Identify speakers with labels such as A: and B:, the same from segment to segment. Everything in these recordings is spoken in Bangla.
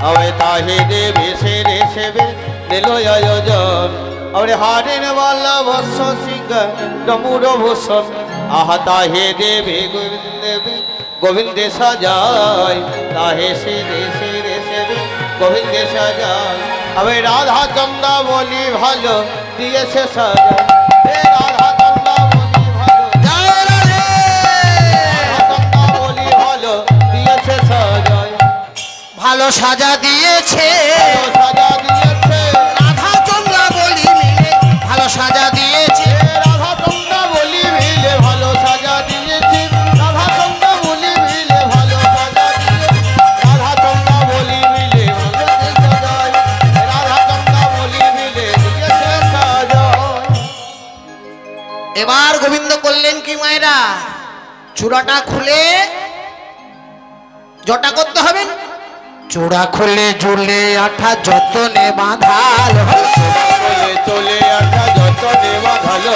A: अवे ताहे देवी शेरे सेवे नीलो आयोजन अवे हारेन वाला वत्स सिंह डमूर भूषण आहा ताहे देवी गोविंदे सजाय ताहे शेरे शेरे सेवे गोविंदे सजाय अवे राधा चंदा बोली भालो दिए से सजाय राधा चंदा बोली भालो जय राधे राधा चंदा बोली भालो दिए से सजाय
B: ভালো সাজা দিয়েছে
A: সাজা দিয়েছে
B: রাধা চন্দ্রা বলি মিলে ভালো সাজা দিয়েছে
A: রাধা চন্দ্রা বলি মিলে ভালো সাজা দিয়েছে রাধা চন্দ্রা বলি মিলে ভালো সাজা দিয়েছে রাধা চন্দ্রা বলি মিলে ভালো সাজায় রাধা চন্দ্রা বলি মিলে দিয়েছে সাজায়।
B: এবার গোবিন্দ করলেন কি মায়েরা চূড়াটা খুলে জটা করতে হবে চূড়া খুলে ঝুলে আঠা যতনে বাঁধালো
A: চলে আঠা যতনে বাঁধালো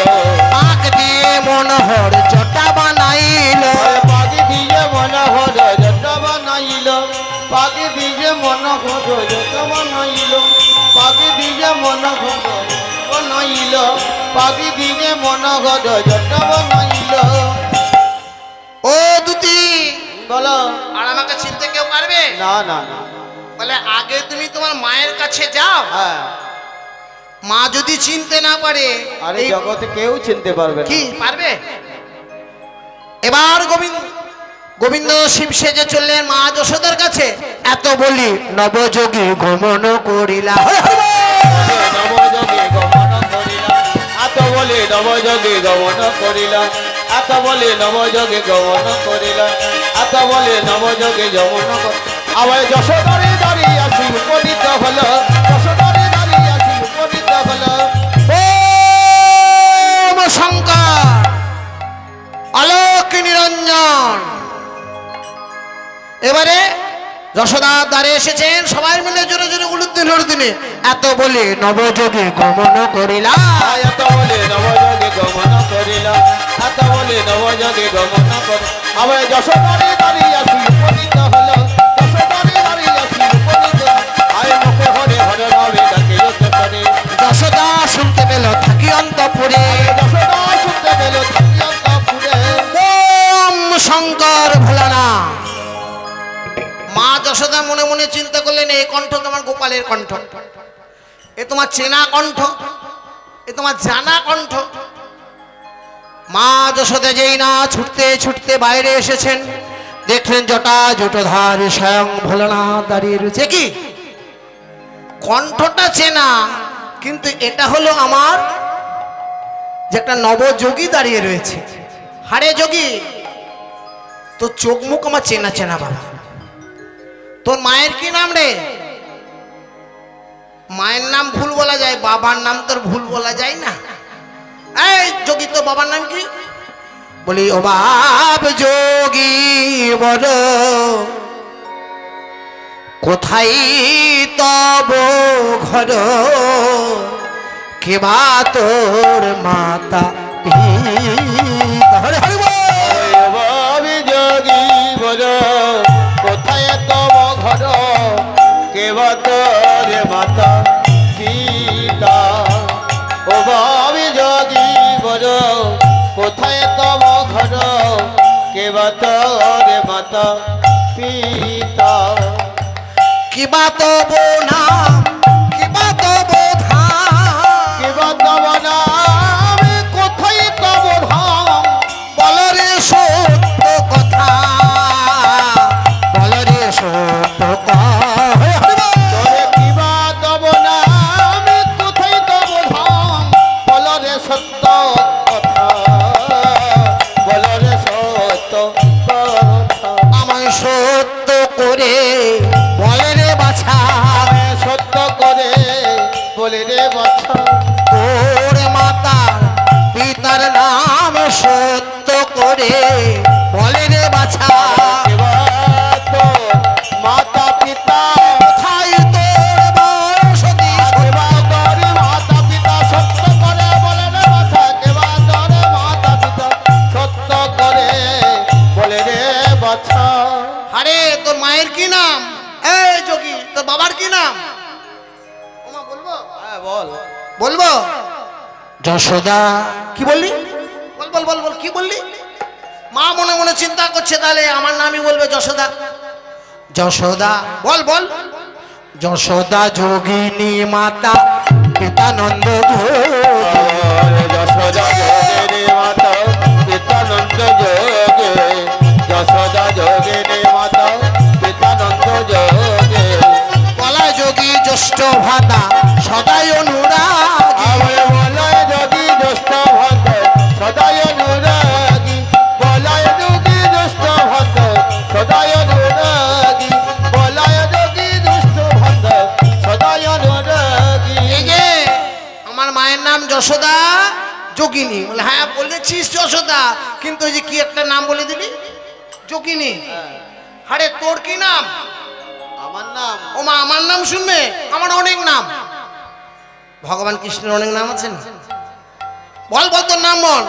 B: পাক দিয়ে মনোহর জটা বানাইল
A: পাক দিয়ে মনোহর জটা বানাইল পাক দিয়ে মনোহর জটা বানাইল পাক দিয়ে মনোহর বানাইল পাক দিয়ে মনোহর জটা বানাইল।
B: ও দুতি
A: বলো
B: আর আমাকে চিনতে কেউ পারবে
A: না না না
B: বলে আগে তুমি তোমার মায়ের কাছে যাও
A: হ্যাঁ
B: মা যদি চিনতে না পারে
A: আরে জগতে কেউ চিনতে পারবে না
B: কি পারবে। এবার গোবিন্দ শিব সেজে চললেন মা যশোদার কাছে এত বলি নবযোগী গমন করিলা
A: নবযোগে গমন করিলা এত বলে নবযোগে গমন করিলা এত বলে নবযোগে গমন করিলা এত বলে নবযোগে গমন আবার যশোদারে দাঁড়িয়ে আসি উপনীত হলো যশোদারে দাঁড়িয়ে আসি উপনীত হলো
B: ওম শঙ্কর আলোক নিরঞ্জন। এবারে যশোদার দ্বারে এসেছেন সবাই মিলে জোরে জোরে উলুদ্দিন হরুদ্দিনে এত বলে নবযোগে গমন করিলা
A: এত বলে নবযোগে গমন করিলা এত বলে নবযোগে গমন করি আবার যশোদারে দাঁড়িয়ে আসি উপনীত হলো যশোদারে দাঁড়িয়ে আসি উপনীত আয় মুখে হরে হরে রবে ডাকে যশোদারে
B: যশোদা শুনতে পেল থাকি অন্তপুরে
A: যশোদা শুনতে পেল থাকি অন্তপুরে
B: ওম শঙ্কর ভোলানা। মা যশোদা মনে মনে চিন্তা করলেন এই কণ্ঠ তোমার গোপালের কণ্ঠ এ তোমার চেনা কণ্ঠ এ তোমার জানা কণ্ঠ। মা যশোদা যেই না ছুটতে ছুটতে বাইরে এসেছেন দেখলেন জটা জটোধার স্বয়ং ভোলানাথ দাঁড়িয়ে রয়েছে কি কণ্ঠটা চেনা কিন্তু এটা হলো আমার যে একটা নবযোগী দাঁড়িয়ে রয়েছে। হারে যোগী তো চোখ মুখ আমার চেনা চেনা বাবা তোর মায়ের কি নাম রে মায়ের নাম ভুল বলা যায় বাবার নাম তোর ভুল বলা যায় না এই যোগী তোর বাবার নাম কি বলি ও বাপ যোগী বড় কোথায় তব ঘর কে বা তোর মাতা হরে হরে
A: ভাবি যোগী বল কোথায় তব ঘর কেবা তোর মাতা পিতা ও ভাবি যোগী বল কোথায় তব ঘর কেবা তোর মাতা পিতা
B: কি বা তব নাম কি বা তব ধাম
A: কেবা তব নাম কোথায় তব ধাম
B: বলো রে সত্য কথা বলো রে সত্য
A: তোরে কিবা তব নাম কোথায় তব ধাম বল রে সত্য কথা বল রে সত্য কথা
B: আমায় সত্য করে বলে রে বাছা
A: সত্য করে বলে রে বাছা
B: তোর মাতার পিতার নাম সত্য করে বলে রে বাছা
A: এবার তো মাতা পিতা
B: কোথায় তোর বসতি
A: এবার তোর মাতা পিতা সত্য করে বলে রে বাছা এবার তোর মাতা পিতা সত্য করে বলে রে বাছা
B: আরে তোর মায়ের কি নাম এই যোগী তোর তোর বাবার কি নাম? ওমা বলবো?
A: হ্যাঁ বল।
B: বলবো?
C: যশোদা।
B: কি বললি? বল বল বল বল, কি বললি? মা মনে মনে চিন্তা করছে, তাহলে আমার নামই বলবে যশোদা।
C: যশোদা।
B: বল বল।
C: যশোদা যোগিনী মাতা পিতানন্দ যোগী।
A: যশোদা যোগিনী মাতা পিতানন্দ যোগে, যশোদা যোগিনী মাতা পিতানন্দ যোগে।
C: বলা যোগী জ্যেষ্ঠ ভাতা সদাই অনুরাগী।
A: বলয় যোগী জ্যেষ্ঠ ভক্ত সদাই অনুরাগী, বলয় যোগী জ্যেষ্ঠ ভক্ত সদাই অনুরাগী, বলয় যোগী জ্যেষ্ঠ ভক্ত সদাই অনুরাগী।
B: এই যে আমার মায়ের নাম যশোদা যোগিনী। বলে হ্যাঁ বলেছিস যশোদা, কিন্তু ওই যে কি একটা নাম বলে দিলি, যোগিনী। আরে তোর কি নাম?
A: আমার নাম?
B: ও মা, আমার নাম শুনবে? আমার অনেক নাম। ভগবান কৃষ্ণের অনেক নাম আছে না? বল বল, তোর নাম বল।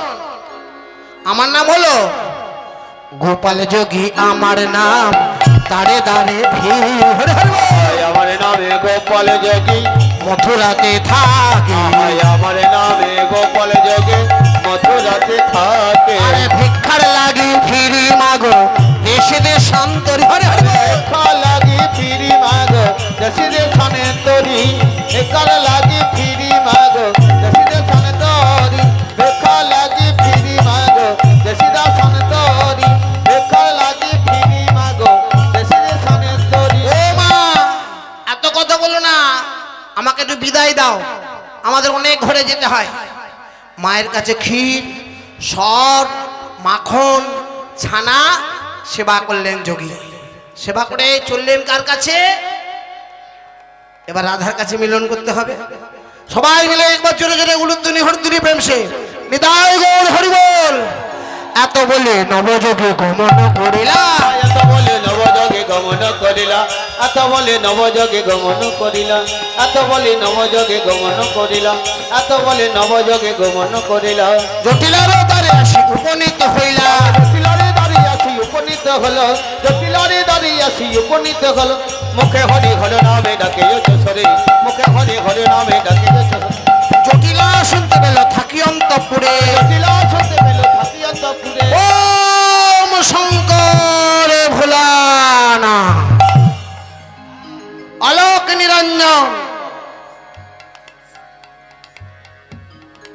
B: আমার নাম হলো
C: গোপাল যোগী আমার নাম, তারে দাঁড়ে ভিড়।
A: আমার নামে গোপাল যোগী
C: মথুরাতে থাকি।
A: আমার নামে গোপাল যোগী মথুরাতে থাকে।
C: আরে ভিক্ষার লাগি ফিরি মাগো দেশে দেশান্তরি। হরে হরে।
A: ভিক্ষা লাগি ফিরি মাগো দেশে দেশান্তরি, ভিক্ষার লাগি ফিরি মাগো দেশে দেশান্তরি, ভিক্ষা লাগি ফিরি মাগো দেশে দেশান্তরি, ভিক্ষার লাগি ফিরি মাগো দেশে দেশান্তরি।
B: ও মা, এত কথা বলো না, আমাকে একটু বিদায় দাও, আমাদের অনেক ঘরে যেতে হয়। মায়ের কাছে ক্ষীর, সর, মাখন, ছানা সেবা করলেন যোগী। সেবা করে চললেন কার কাছে? এবার রাধার কাছে মিলন করতে হবে। সবাই মিলে একবার জোরে জোরে উলুধ্বনি হরিধ্বনি প্রেম সে নিতাই গৌর হরি বল।
C: এত বলে নবযোগে গমন করিলা।
A: এত বলে নবযোগে গমন করিলা, এত বলে নবযোগে গমন করিলা, এত বলে নবযোগে গমন করিলা, এত বলে নবযোগে গমন করিলা।
B: জটিলার দ্বারে আসি উপনীত হইলা।
A: জটিলারে দাঁড়িয়ে আসি উপনীত হলো, জটিলারে দাঁড়িয়ে আসি উপনীত হলো। মুখে হরি হরি নামে ডাকে যশোরে, মুখে হরি হরি নামে ডাকে যশোরে।
B: জটিলা শুনতে পেল থাকি অন্তঃপুরে।
A: জটিলা শুনতে পেল থাকি অন্তঃপুরে।
B: ওম শঙ্কর ভোলানা আলোক নিরঞ্জন।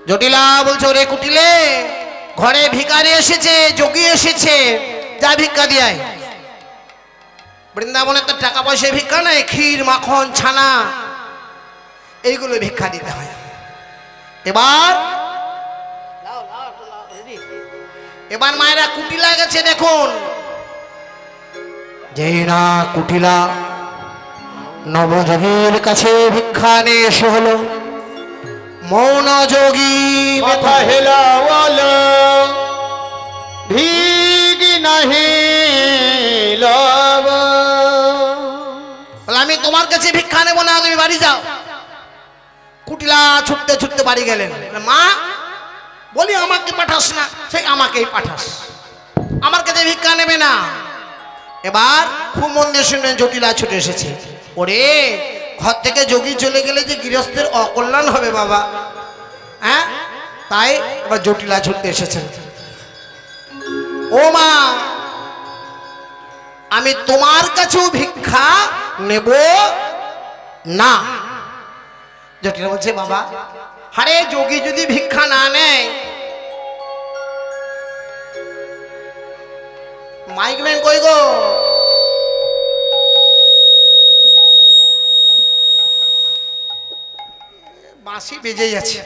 B: জটিলা বলছে, ওরে কুটিলে, ঘরে ভিখারি এসেছে, যোগী এসেছে, যা ভিক্ষা দিয়ে। বৃন্দাবনে তো টাকা পয়সা ভিক্ষা নাই, ক্ষীর মাখন ছানা এইগুলো ভিক্ষা দিতে হয়। এবার মায়েরা কুটিলা গেছে, দেখুন।
C: যেই না কুটিলা নবযোগীর কাছে ভিক্ষা নিয়ে এসে হলো।
B: মৌন যোগী
A: মাথা হেলাওয়ালো ভীগ নাহি লব।
B: আমি তোমার কাছে ভিক্ষা নেবো না, তুমি বাড়ি যাও। কুটিলা ছুটতে ছুটতে বাড়ি গেলেন। মা বলি আমাকে পাঠাস না, সেই আমাকেই পাঠাস, আমার কাছে ভিক্ষা নেবে না। এবার খুব মন দিয়ে শুনে জটিলা ছুটে এসেছে। ওরে, ঘর থেকে যোগী চলে গেলে যে গৃহস্থের অকল্যাণ হবে বাবা, হ্যাঁ? তাই এবার জটিলা ছুটতে এসেছেন। ও মা, আমি তোমার কাছেও ভিক্ষা নেব না। জটিলা বলছে, বাবা আরে যোগী যদি ভিক্ষা না নেয়, মাইকম্যান কই গো? বাঁশি বেজে যাচ্ছে।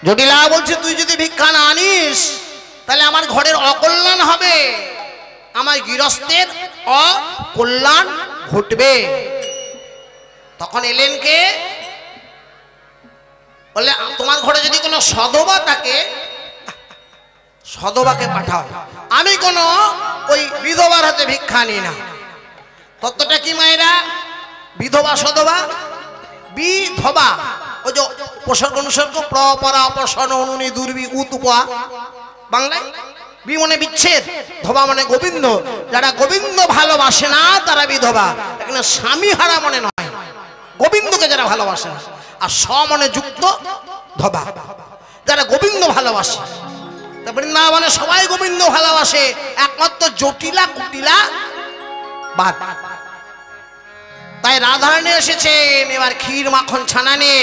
B: জটিলা বলছে, তুই যদি ভিক্ষা না আনিস তাহলে আমার ঘরের অকল্যাণ হবে, আমার গৃহস্থের অকল্যাণ ঘটবে। তখন এলেন কে? বললে, তোমার ঘরে যদি কোনো সধবা থাকে, সধবাকে পাঠাও, আমি কোনো ওই বিধবার হাতে ভিক্ষা নিই না। তত্ত্বটা কি মায়েরা? বিধবা সধবা, বিধবা ওই যে উপসর্গ অনুসর্গ প্রপরা অপসন অনুনি দুর্বি উৎপা, বাংলায় বি মানে বিচ্ছেদ, ধবা মানে গোবিন্দ, যারা গোবিন্দ ভালোবাসে না তারা বিধবা। এখানে স্বামী হারা মনে নয়, গোবিন্দকে যারা ভালোবাসে না, আর স্বমনে যুক্ত ধবা যারা গোবিন্দ ভালোবাসে। তা বৃন্দাবনে সবাই গোবিন্দ ভালোবাসে, একমাত্র জটিলা কুটিলা বাদ। তাই রাধারানী এসেছেন এবার ক্ষীর মাখন ছানা নিয়ে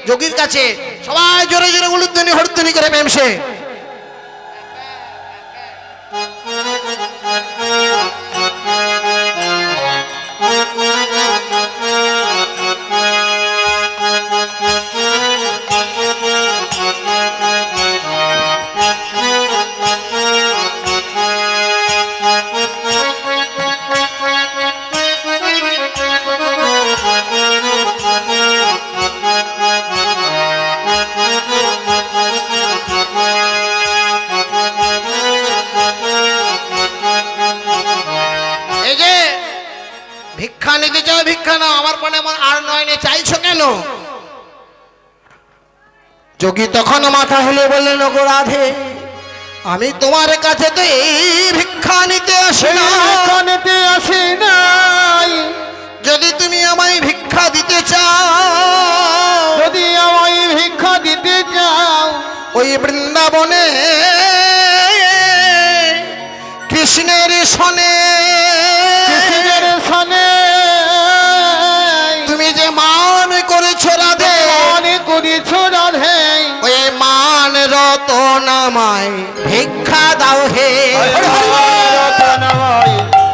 B: যোগীর কাছে। সবাই জোরে জোরে উলুধ্বনি হরধ্বনি করে প্রেমসে। ভিক্ষা নিতে চাও, ভিক্ষা নাও, আমার পানে আর নয়নে চাইছো কেন? যোগী তখন মাথা হেলে বললেন, ওগো রাধে, আমি তোমার কাছে তো এই ভিক্ষা নিতে আসি নাই। যদি তুমি আমায় ভিক্ষা দিতে চাও, ওই বৃন্দাবনে কৃষ্ণের সনে তুমি যে মান করেছো রাধে, ওই মান রতনামায় ভিক্ষা দাও হে,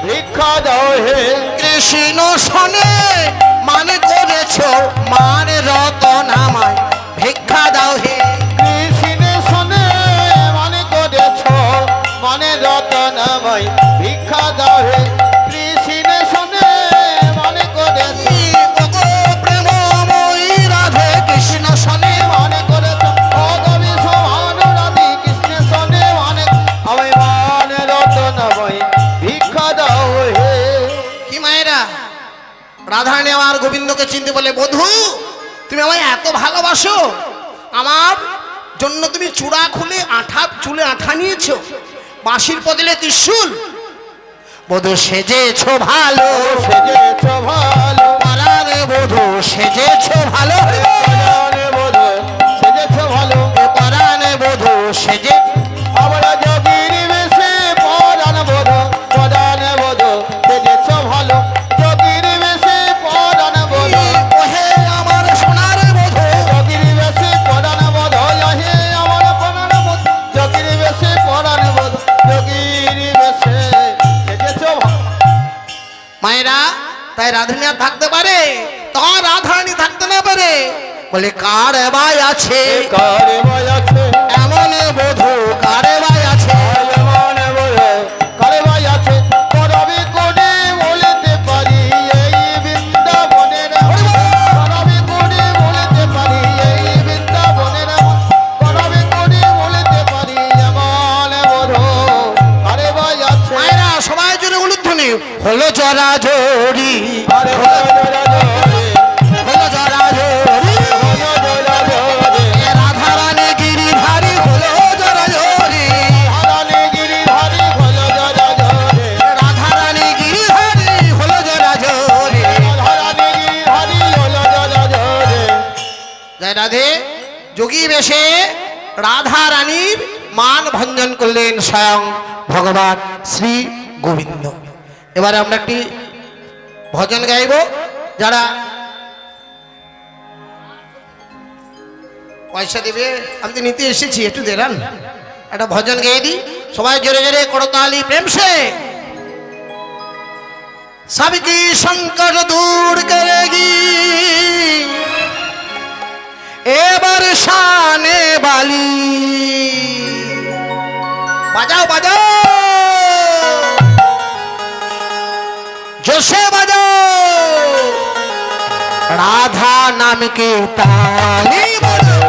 A: ভিক্ষা দাও হে।
B: কৃষ্ণ সনে মান করেছো, মান রতনামায় ভিক্ষা দাও হে।
A: কৃষ্ণ সনে মানে করেছো, মানে রতনামায় ভিক্ষা দাও হে। কৃষ্ণ সনে মানে করেছো,
B: প্রেমময়ী রাধে কৃষ্ণ সনে
A: মানে করেছো, অগবি সমান রাধে কৃষ্ণ সনে মানে আমি মানে রতনামায় ভিক্ষা দাও হে।
B: কি মায়েরা, রাধারানী আমার গোবিন্দকে চিনতে বলে, বধূ তুমি আমায় এত ভালোবাসো, আমার জন্য তুমি চূড়া খুলে চুলে আঠা নিয়েছো, বাঁশির বদলে ত্রিশূল। বধূ সেজেছো ভালো,
A: সেজেছো ভালো,
B: পারারে বধূ সেজেছো ভালো,
A: পরাণে বধূ সেজেছো ভালো,
B: পারানে বধূ সেজে
A: আমরা যোগীর বেশে পরাণ বধূ, পরাণে বধূ সেজেছো ভালো, যোগীর বেশে পরাণ বধূ,
B: ওহে আমার সোনার বধূ,
A: যোগীর বেশে পরাণ বধূ, হে আমার পরাণ বধূ, যোগীর বেশে পরাণ বধূ, যোগীর বেশে সেজেছো ভালো।
B: মায়েরা, তাই রাধারানী আর থাকতে পারে, তখন রাধারানী থাকতে না পারে, বলে কার ভাই আছে,
A: কারে ভাই আছে,
B: এমন বধূ কারে ভাই আছে,
A: এমন বলে কারে ভাই আছে, করবি করে বলতে পারি এই বৃন্দাবনের, করবি করে বলতে পারি এই বৃন্দাবনের, করবি করে বলতে পারি এমন বধূ কারে ভাই আছে।
B: মায়েরা সবাই জন্য উলুধ্বনি হলো জরা জরি,
A: আরে হলো জোড়া জোরে,
B: হলো জরা জরি,
A: হলো জোড়া জোরে,
B: রাধারানী গিরিধারী হলো জরা জরি,
A: হারানি গিরিধারী হলো জোড়া জোরে,
B: রাধারানী গিরিধারী হলো জরা জরি।
A: হারানি গিরিধারী হলো জোড়া জোরে।
B: জয় রাধে। যোগী বেশে রাধা রানীর মান ভঞ্জন করলেন স্বয়ং ভগবান শ্রী গোবিন্দ। এবারে আমরা একটি ভজন গাইব। যারা পয়সা দেবে আমি তো নিতে এসেছি, একটু দেরান, একটা ভজন গেয়ে দিই। সবাই জোরে জোরে করতালি প্রেম সে। सबकी संकट दूर करेगी ए बरसाने वाली। बजाओ बजाओ जोशे बजाओ राधा नाम की ताली बजाओ।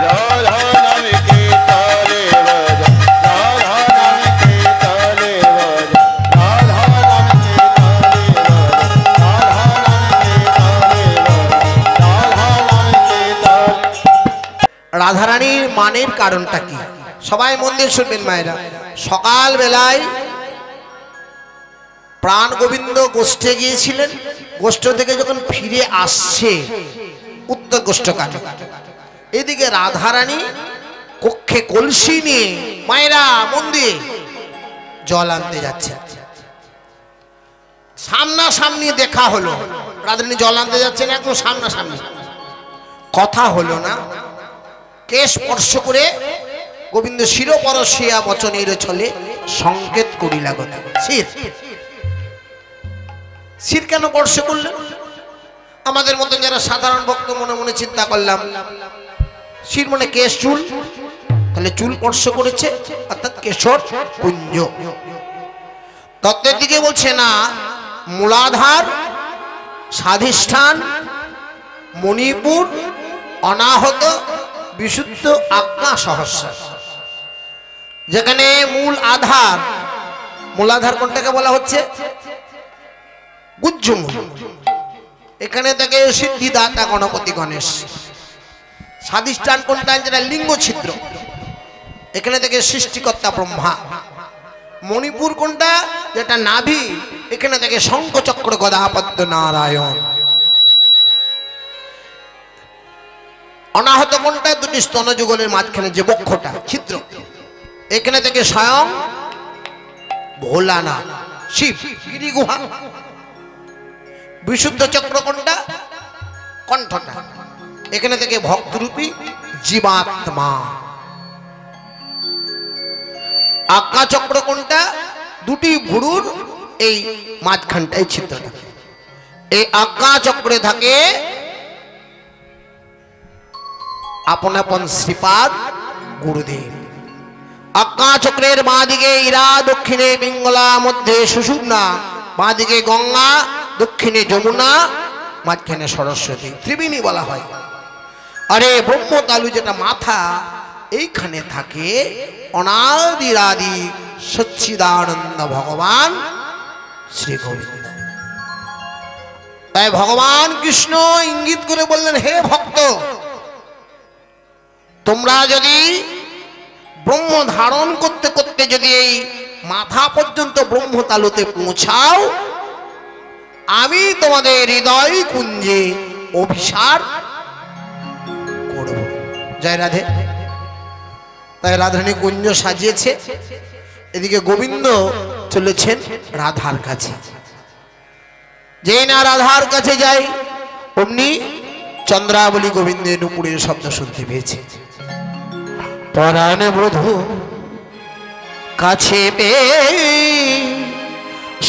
B: রাধারানীর মানের কারণটা কি সবাই মন দিয়ে শুনবেন মায়েরা। সকাল বেলায় প্রাণ গোবিন্দ গোষ্ঠে গিয়েছিলেন, গোষ্ঠ থেকে যখন ফিরে আসছে উত্তর গোষ্ঠকালে, এদিকে রাধারানী কক্ষে কলসি নিয়ে মায়েরা মন্দিরে জল আনতে যাচ্ছে। সামনাসামনি দেখা হলো, রাধারানী জল আনতে যাচ্ছেন, একদম সামনাসামনি। কথা হলো না, কেশ স্পর্শ করে গোবিন্দ শিরপরশিয়া বচনের ছলে সংকেত করিলা গতি। শির শির কেন স্পর্শ করলেন? আমাদের মতন যারা সাধারণ ভক্ত মনে মনে চিন্তা করলাম, শির মানে কেশ চুল, তাহলে চুল স্পর্শ করেছে অর্থাৎ কেশর কুঞ্জ। তত্ত্বের দিকে বলছে না, মূলাধার, স্বাধিষ্ঠান, মণিপুর, অনাহত, বিশুদ্ধ, আজ্ঞা, সহস্র। যেখানে মূল আধার, মূলাধার কোনটাকে বলা হচ্ছে? গুজ্জমূল। এখানে থেকে সিদ্ধিদাতা গণপতি গণেশ। স্বাধিষ্ঠান কোনটা? যেটা লিঙ্গ ছিদ্র, এখানে থেকে সৃষ্টিকর্তা ব্রহ্মা। মণিপুর কোনটা? যেটা নাভি, এখানে থেকে শঙ্খচক্র গদা পদ্ম নারায়ণ। অনাহত কোনটা? দুটি স্তন যুগলের মাঝখানে যে বক্ষটা ছিদ্র, এখানে থেকে স্বয়ং ভোলানাথ শিব গিরি গুহা। বিশুদ্ধ চক্র কোনটা? কণ্ঠটা, এখানে থেকে ভক্তরূপী জীবাত্মা। আজ্ঞা চক্র কোনটা? দুটি ভুরুর এই মাঝখানটায় ছিদ্রটা। এই আজ্ঞা চক্রে থাকে আপন আপন শ্রীপাদ গুরুদেব। আজ্ঞা চক্রের বাঁ দিকে ইরা, দক্ষিণে পিঙ্গলা, মধ্যে সুষুম্না, বাঁ দিকে গঙ্গা, দক্ষিণে যমুনা, মাঝখানে সরস্বতী, ত্রিবেণী বলা হয়। আরে ব্রহ্মতালু যেটা মাথা, এইখানে থাকে অনাদিরাদি সচ্চিদানন্দ ভগবান শ্রী গোবিন্দ। তাই ভগবান কৃষ্ণ ইঙ্গিত করে বললেন, হে ভক্ত, তোমরা যদি ব্রহ্ম ধারণ করতে করতে যদি এই মাথা পর্যন্ত ব্রহ্মতালুতে পৌঁছাও, আমি তোমাদের হৃদয় কুঞ্জে অভিসার করব। জয় রাধে। তাই রাধারানী কুঞ্জ সাজিয়েছে, এদিকে গোবিন্দ চলেছেন রাধার কাছে। যেই না রাধার কাছে যাই, অমনি চন্দ্রাবলী গোবিন্দের নুপুরের শব্দ শুনতে পেয়েছে। পরাণ বধূ কাছে পেয়ে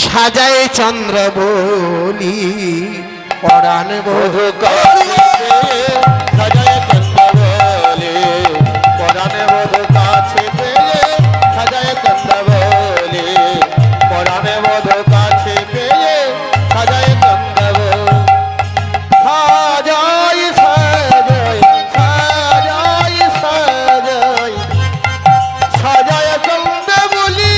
B: সাজায় চন্দ্রাবলী, পরাণ বধূ
A: সাজায় চন্দ্রাবলী, পরাণ বধূ কাছে পেয়ে সাজায় চন্দ্রাবলী, পরাণ বধূ কাছে পেয়ে সাজায় চন্দ্রাবলী। সাজাই সাজাই সাজাই সাজাই সাজায় চন্দ্রাবলী,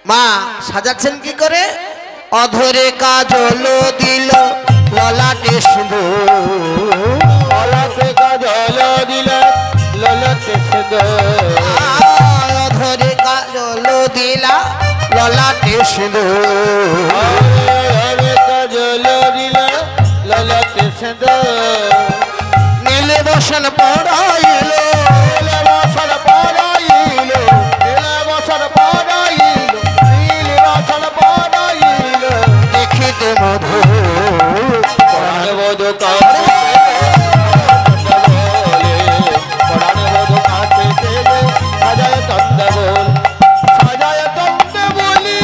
B: মা সাজাচ্ছেন কি করে? অধরে কাজল দিল, ললাটে সিঁদুর,
A: ললাটে কাজল দিল, ললাটে সিঁদুর,
B: অধরে কাজল দিলা, ললাটে সিঁদুর,
A: কাজল দিল, ললাটে সিঁদুর,
B: নীলে বসন পড়াইল,
A: নীলে বসন পড়াইল, নীলে বসন পড়াইল, নীলে বসন পড়াইল,
B: দেখিতে মধু
A: পরাণ বধূ কাছে পরাণ বধূ কাছে পেলে সাজায় চন্দ্রাবলী, সাজায় চন্দ্রাবলী,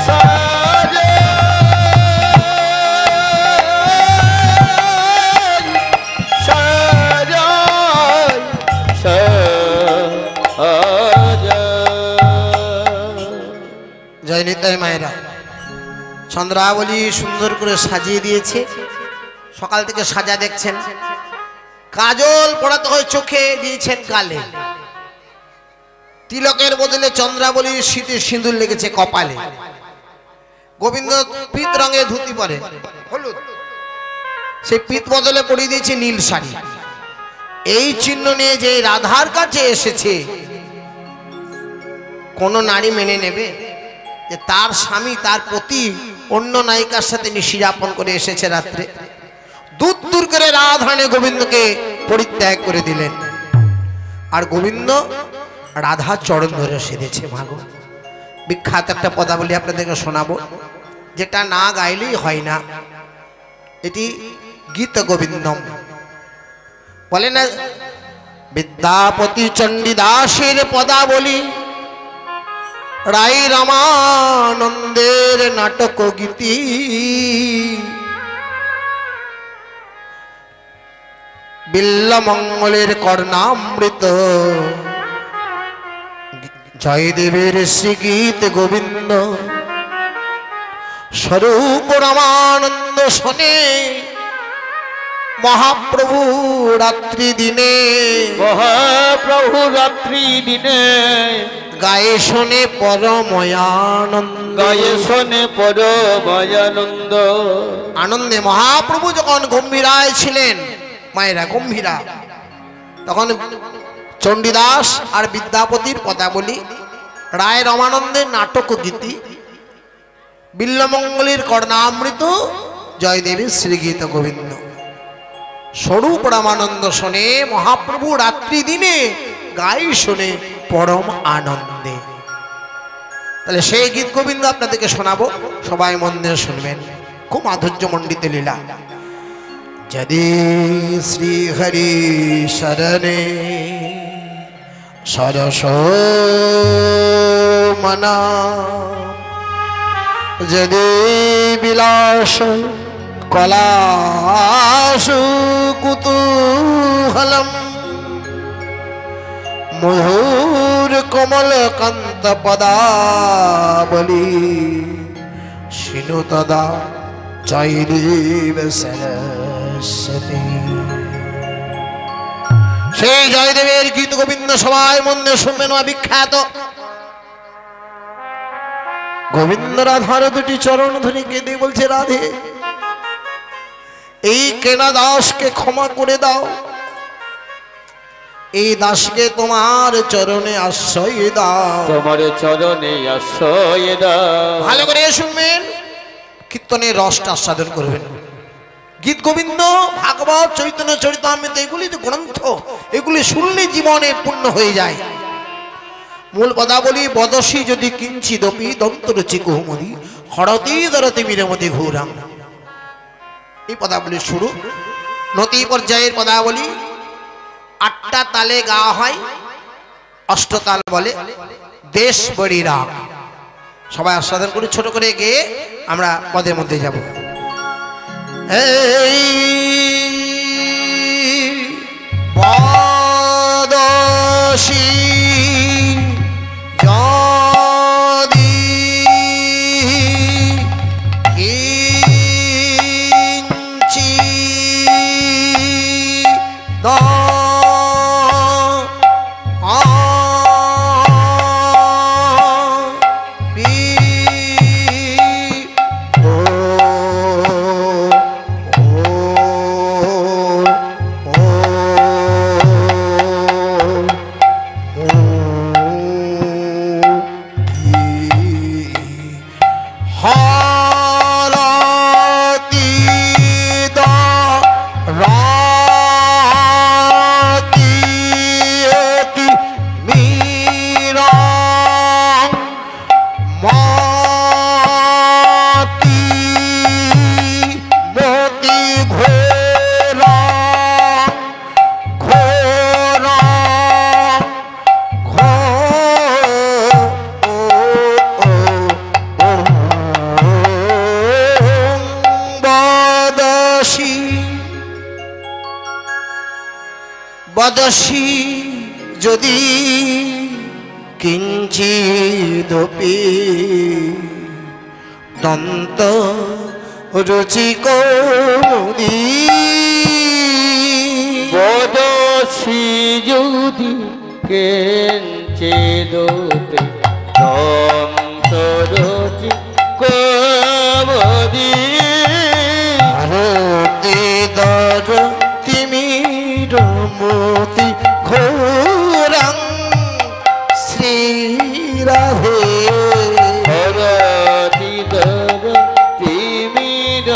A: সাজায়
B: জয় মায়েরা। চন্দ্রাবলী সুন্দর করে সাজিয়ে দিয়েছে, সকাল থেকে সাজা দেখছেন। কাজল পড়াতে হয় চোখে, দিয়েছেন গালে। তিলকের বদলে চন্দ্রাবলীর শীতে সিঁদুর লেগেছে কপালে। গোবিন্দ পিত রঙের ধুতি পরে, হলুদ, সেই পিত বদলে পরিয়ে দিয়েছে নীল শাড়ি। এই চিহ্ন নিয়ে যে রাধার কাছে এসেছে, কোন নারী মেনে নেবে যে তার স্বামী তার প্রতি অন্য নায়িকার সাথে নিশিরাপন করে এসেছে রাত্রে? দূর দূর করে রাধারানী গোবিন্দকে পরিত্যাগ করে দিলেন, আর গোবিন্দ রাধা চরণ ধরে সেধেছে। মাগো, বিখ্যাত একটা পদাবলী আপনাদেরকে শোনাবো, যেটা না গাইলেই হয় না। এটি গীত গোবিন্দম। বলে না, বিদ্যাপতি চণ্ডীদাসের পদাবলী, রাই রামানন্দের নাটক গীতি, বিল্লমঙ্গলের কর্ণামৃত, জয়দেবের শ্রীগীত গোবিন্দ, স্বরূপ রামানন্দ শোনে মহাপ্রভু রাত্রি দিনে,
A: মহাপ্রভু রাত্রি দিনে,
B: গায়ে শোনে পরময়ানন্দ,
A: গায়ে শোনে পরময়ানন্দ।
B: আনন্দে মহাপ্রভু যখন গম্ভীরায় ছিলেন, মায়েরা গম্ভীরা, তখন চণ্ডীদাস আর বিদ্যাপতির পদাবলী, রায় রমানন্দের নাটক গীতি, বিল্লমঙ্গলের কর্ণামৃত, জয়দেবীর শ্রীগীত গোবিন্দ, স্বরূপ রামানন্দ শোনে মহাপ্রভু রাত্রি দিনে, গাই শোনে পরম আনন্দে। তাহলে সেই গীত গোবিন্দ আপনাদেরকে শোনাবো, সবাই মন দিয়ে শুনবেন। খুব মাধুর্য মণ্ডিত লীলা। যদি শ্রী হরি শরণে সরস মনা, যদি বিলাস কলাসু কুতূহলম, মধুর কমল কান্ত পদাবলী, শিনু তদা জয়দেব সরস্বতী। সেই জয়দেবের গীত গোবিন্দ সবাই মন দিয়ে শুনবেন। বিখ্যাত গোবিন্দ রাধার দুটি চরণ ধরে কেঁদে বলছে, রাধে, এই কেনা দাসকে ক্ষমা করে দাও, এই দাসকে তোমার চরণে আশ্রয় দাও,
A: তোমার চরণে আশ্রয় দাও।
B: ভালো করে শুনবেন, কীর্তনের রসটা আস্বাদন করবেন। গীত গোবিন্দ, ভাগবত, চৈতন্য চরিতামৃত, এগুলি তো গ্রন্থ, এগুলি শুনলে জীবনে পূর্ণ হয়ে যায়। মূল পদাবলী, বদসী যদি কিঞ্চিদপি দন্তরুচি কুহুমদি, হরতি দরতি বিরমতি ঘুরাম। এই পদাবলীর শুরু। নতি পর্যায়ের পদাবলী, 8টা তালে গাওয়া হয়, অষ্টতাল বলে। দেশ বড়ি রাগ, সবাই আস্বাদন করি। ছোট করে গেয়ে আমরা পদের মধ্যে যাব। এই বদসী যদি কিঞ্চিৎ বদসী যদি কিঞ্চিদপি দন্ত রুচি কৌমুদী
A: বদসি যদি কেঞ্চে দোতে দন্তরচি কমদি
B: আরতি দর তিমির মতি ঘোরাং শ্রীরাধে
A: হরতি দর তিমির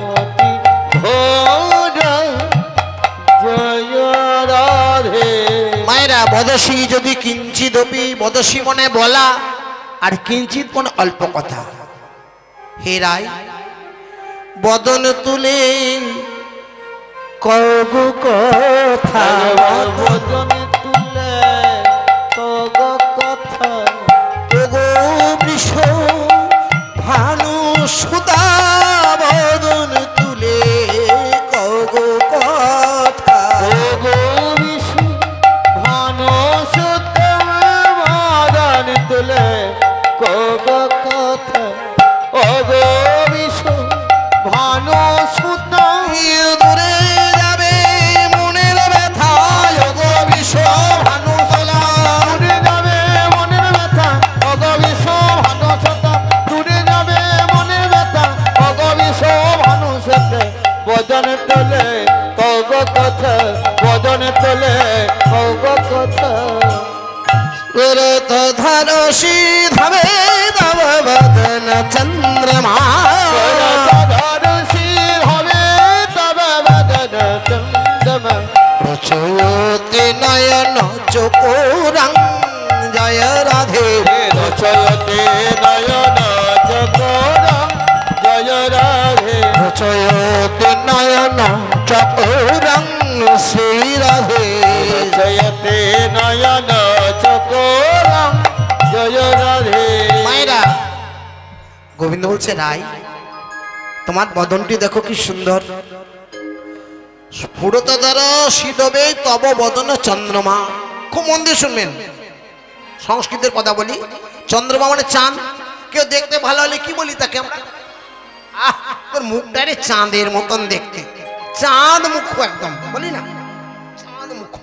A: মতি ঘোরা জয় রাধে।
B: মায়েরা বদসী যদি কিঞ্চিদপি, বদসী মনে বলা আর কিঞ্চিত মনে অল্প কথা। হে রায় বদন তুলে কগু কথা,
A: বদনে তুলে তগ কথা
B: ওগো বৃষ ভানু সুতা বদন তুলে কগু কথা।
A: ওগো বিষ্ণু ভানু সুতম বদনে তুলে কগ কথা ওগো বিষ্ণু ভানু সুতম
B: দূরে যাবে মনের ব্যথা, ওগো বৃষ ভানু তোলা
A: দূরে যাবে মনের ব্যথা অগবিষ ভানু সতা দূরে যাবে মনের ব্যথা অগবিষ ভানু সতা বদনে তোলে কগ কথা বদনে তোলে কগ কথা
B: রত ধরসি ধবে তব বদন চন্দ্রমা
A: ধরসি হবে তবে বদন চন্দ্রমা
B: প্রচয়তে নয়ন চকোরং জয় রাধে।
A: রচয়তে নয়ন চকোরা জয় রাধে
B: প্রচয়তে নয়ন চকোরং শ্রী রাধে।
A: জয়তে নয়ন চকোরা জয় রাধে।
B: মায়েরা গোবিন্দ বলছে রাই তোমার বদনটি দেখো কি সুন্দর, স্ফুরতধর শীতবে তব বদন চন্দ্রমা। খুব মন দিয়ে শুনবেন, সংস্কৃতের কথা বলি। চন্দ্রমা মানে চাঁদ। কেউ দেখতে ভালো হলে কি বলি তাকে আমরা? আহ, তোর মুখটা রে চাঁদের মতন দেখতে, চাঁদ মুখ একদম বলি না, চাঁদ মুখ।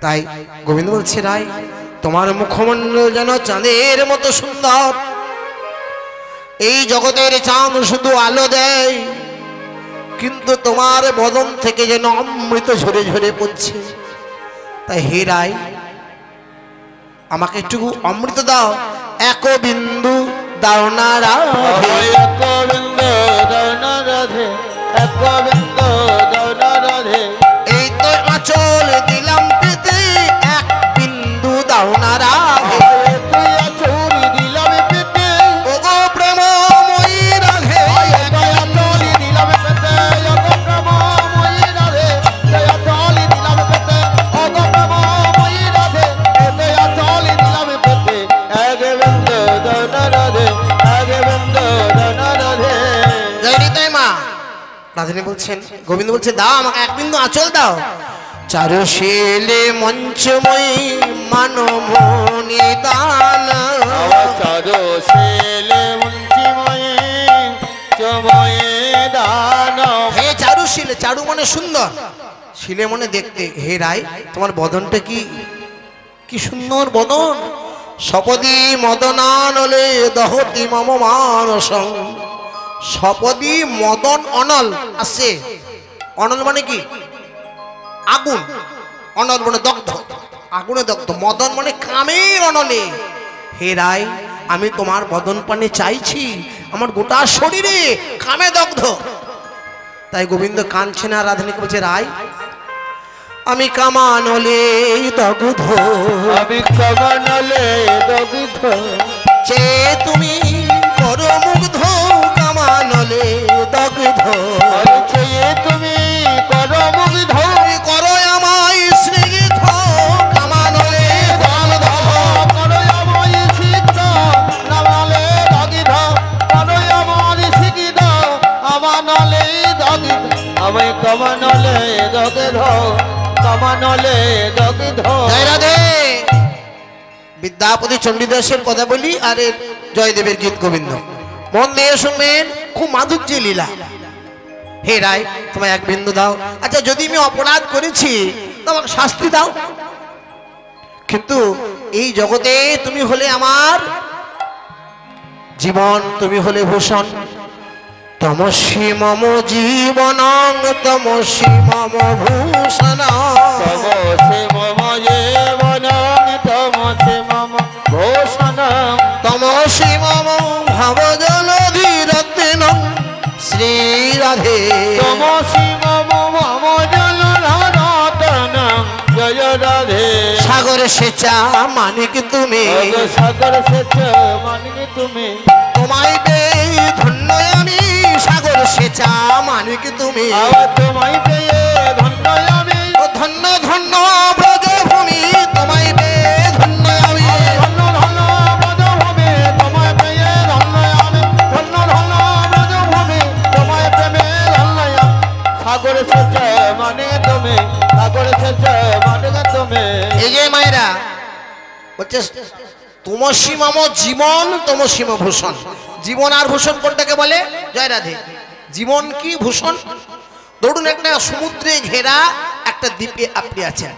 B: তাই গোবিন্দ বলছে রাই তোমার মুখমণ্ডল যেন চাঁদের মতো সুন্দর। এই জগতের চাঁদ শুধু আলো দেয়, কিন্তু তোমার বদন থেকে যেন অমৃত ঝরে ঝরে পড়ছে। তাই হে রাই আমাকে একটু অমৃত দাও, এক বিন্দু দাও না রাধে।
A: এক বিন্দ দানা রাধে এক বিন্দ দানা রাধে
B: এই তো আঁচল দিলাম পেতে, এক বিন্দু দাও না রাধে।
A: তুই আচল দিলাম পেতে
B: ওগো প্রেমময়ী রাধে,
A: আচল দিলাম পেতে অগপ্রময়ী রাধে আচল দিলাম পেতে অগপ্রময়ী রাধে আচল দিলাম পেতে এক বিন্দ দানা রাধে এক বিন্দ দানা রাধে।
B: জয় নিতাই মা। রাধারানী বলছেন, গোবিন্দ বলছে দাও আমাকে এক বিন্দু আঁচল দাও। চারুশীলে মঞ্চময়ী মানমণি দান,
A: চারো শেলে মুঞ্চিময়ে চময়ে দান।
B: হে চারুশীলে, চারু মানে সুন্দর, শিলে মনে দেখতে। হে রায় তোমার বদনটা কি কি সুন্দর বদন। সপদি মদনানলে দহতি মম মানসং। সপদি মদন অনল আছে, অনল মানে কি আগুন, অনল মানে দগ্ধ, আগুনে দগ্ধ, মদন মানে কামের অনলে। হে রায় আমি তোমার বদন পানে চাইছি, আমার গোটা শরীরে কামে দগ্ধ। তাই গোবিন্দ কাঁদছে না, রাধানীকে বলছে রায় আমি কামানলে দগ্ধ,
A: আমি কমনলে দগ্ধ
B: যে তুমি করো মুগ্ধ, কামানলে দগ্ধ।
A: চেয়ে তুমি কর মুগ্ধ
B: করো আমায় স্নিগ্ধ, কামানলে দগ্ধ।
A: করো আমায় সিদ্ধ নামালে দগ্ধ করো আমায় সিদ্ধ আমানলে দগ্ধ। আমি কমনলে দগ্ধ কমনলে দগ্ধ।
B: জয় রাধে। বিদ্যাপতি চণ্ডীদাসের কথা বলি আর জয়দেবের গীত গোবিন্দ। মন দিয়ে শুনবেন, খুব মাধুর্য লীলা। হে রায়, তোমায় এক বিন্দু দাও। আচ্ছা, যদি আমি অপরাধ করেছি তো আমাকে শাস্তি দাও, কিন্তু এই জগতে তুমি হলে আমার জীবন, তুমি হলে ভূষণ। তমসি মম জীবনং তমসি মম ভূষণ।
A: তমসে মম জীবনং তমসে মম ভূষণং।
B: তমসি মম ভবজলধিরত্নং শ্রী রাধে।
A: তমসি মম ভবজলধিরত্নং জয় রাধে।
B: সাগর সেচা মানিক তুমি,
A: সাগর সেচা মানিক তুমি।
B: তোমায় পেয়ে ধন্য আমি, সাগর সেচা মানিক তুমি।
A: তোমায় পেয়ে ধন্য আমি,
B: ধন্য ধন্য ব্রজভূমি, তোমায় পেয়ে ধন্য আমি।
A: ধন্য ধন্য ব্রজভূমি, তোমায় পেয়ে ধন্য আমি। ধন্য ধন্য ব্রজভূমি, তোমায় প্রেমে ধন্য আমি। সাগর সেচা মানে তুমি, সাগর সেচা মানে তুমি।
B: এই যে মায়েরা বলছে তমসি মম জীবন তমসি মম ভূষণ। জীবন আর ভূষণ কোনটাকে বলে? জয় রাধে। জীবন কি, ভূষণ? ধরুন একটা সমুদ্রে ঘেরা একটা দ্বীপে আপনি আছেন,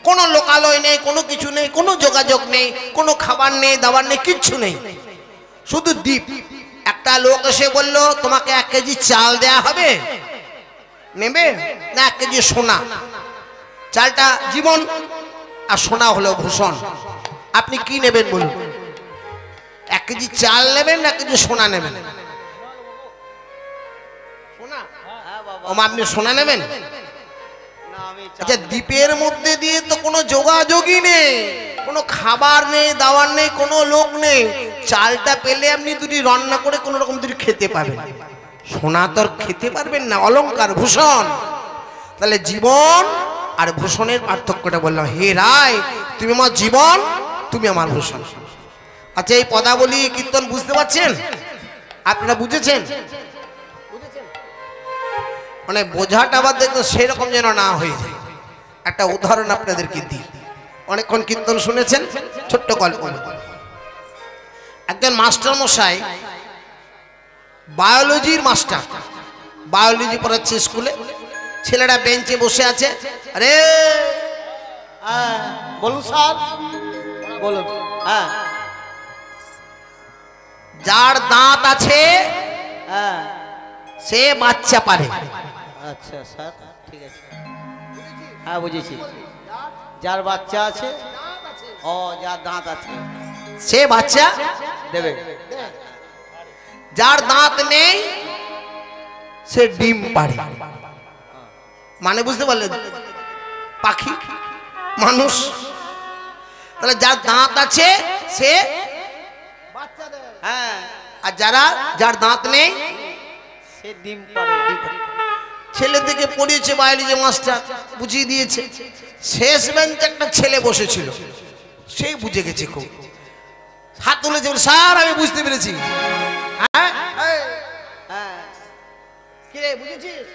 B: কোনো লোকালয় নেই, কোনো কিছু নেই, কোনো যোগাযোগ নেই, কোনো খাবার নেই, দাবার নেই, কিচ্ছু নেই, শুধু দ্বীপ। একটা লোক এসে বলল তোমাকে 1 কেজি চাল দেয়া হবে, নেবে না 1 কেজি সোনা? চালটা জীবন আর সোনা হলো ভূষণ। আপনি কি নেবেন বলুন? 1 কেজি চাল নেবেন না 1 কেজি সোনা নেবেন? সোনা। আপনি সোনা নেবেন? আচ্ছা, দ্বীপের মধ্যে দিয়ে তো কোনো যোগাযোগই নেই, কোনো খাবার নেই, দাওয়ার নেই, কোনো লোক নেই। চালটা পেলে আপনি দুটি রান্না করে কোনো রকম দুটি খেতে পাবেন, সোনা তো আর খেতে পারবেন না, অলংকার ভূষণ। তাহলে জীবন আর ভূষণের পার্থক্যটা বললাম। হে রায়, তুমি আমার জীবন, তুমি আমার ভূষণ। আচ্ছা, এই পদাবলী কীর্তন বুঝতে পারছেন? আপনারা বুঝেছেন? মানে বোঝাটা আবার দেখতো সেরকম যেন না হয়ে যায়। একটা উদাহরণ আপনাদেরকে দিই। অনেকক্ষণ কীর্তন শুনেছেন, ছোট্ট গল্প। একজন মাস্টার মশাই, বায়োলজির মাস্টার, বায়োলজি পড়াচ্ছে স্কুলে। ছেলেরা বেঞ্চে বসে আছে। আরে
A: বলুন স্যার, বলুন। হ্যাঁ,
B: যার দাঁত আছে
A: হ্যাঁ,
B: সে বাচ্চা পারে।
A: আচ্ছা স্যার, ঠিক আছে। হ্যাঁ, বুঝেছি। যার বাচ্চা আছে, ও যার দাঁত আছে
B: সে বাচ্চা
A: দেবে।
B: যার দাঁত নেই সে ডিম পারে। মানে বুঝতে পারলেন? পাখি, মানুষ। তাহলে যার দাঁত আছে সে বাচ্চা দেয়,
A: হ্যাঁ,
B: আর যার দাঁত নেই
A: সে ডিম পারে।
B: ছেলে থেকে পড়িয়েছে বায়োলজি মাস্টার, বুঝিয়ে দিয়েছে। শেষ বেঞ্চে একটা ছেলে বসেছিল, সেই বুঝে গেছে খুব। হাত তুলেছে, স্যার আমি বুঝতে পেরেছি। হ্যাঁ,
A: হ্যাঁ,
B: কি রে, বুঝেছিস?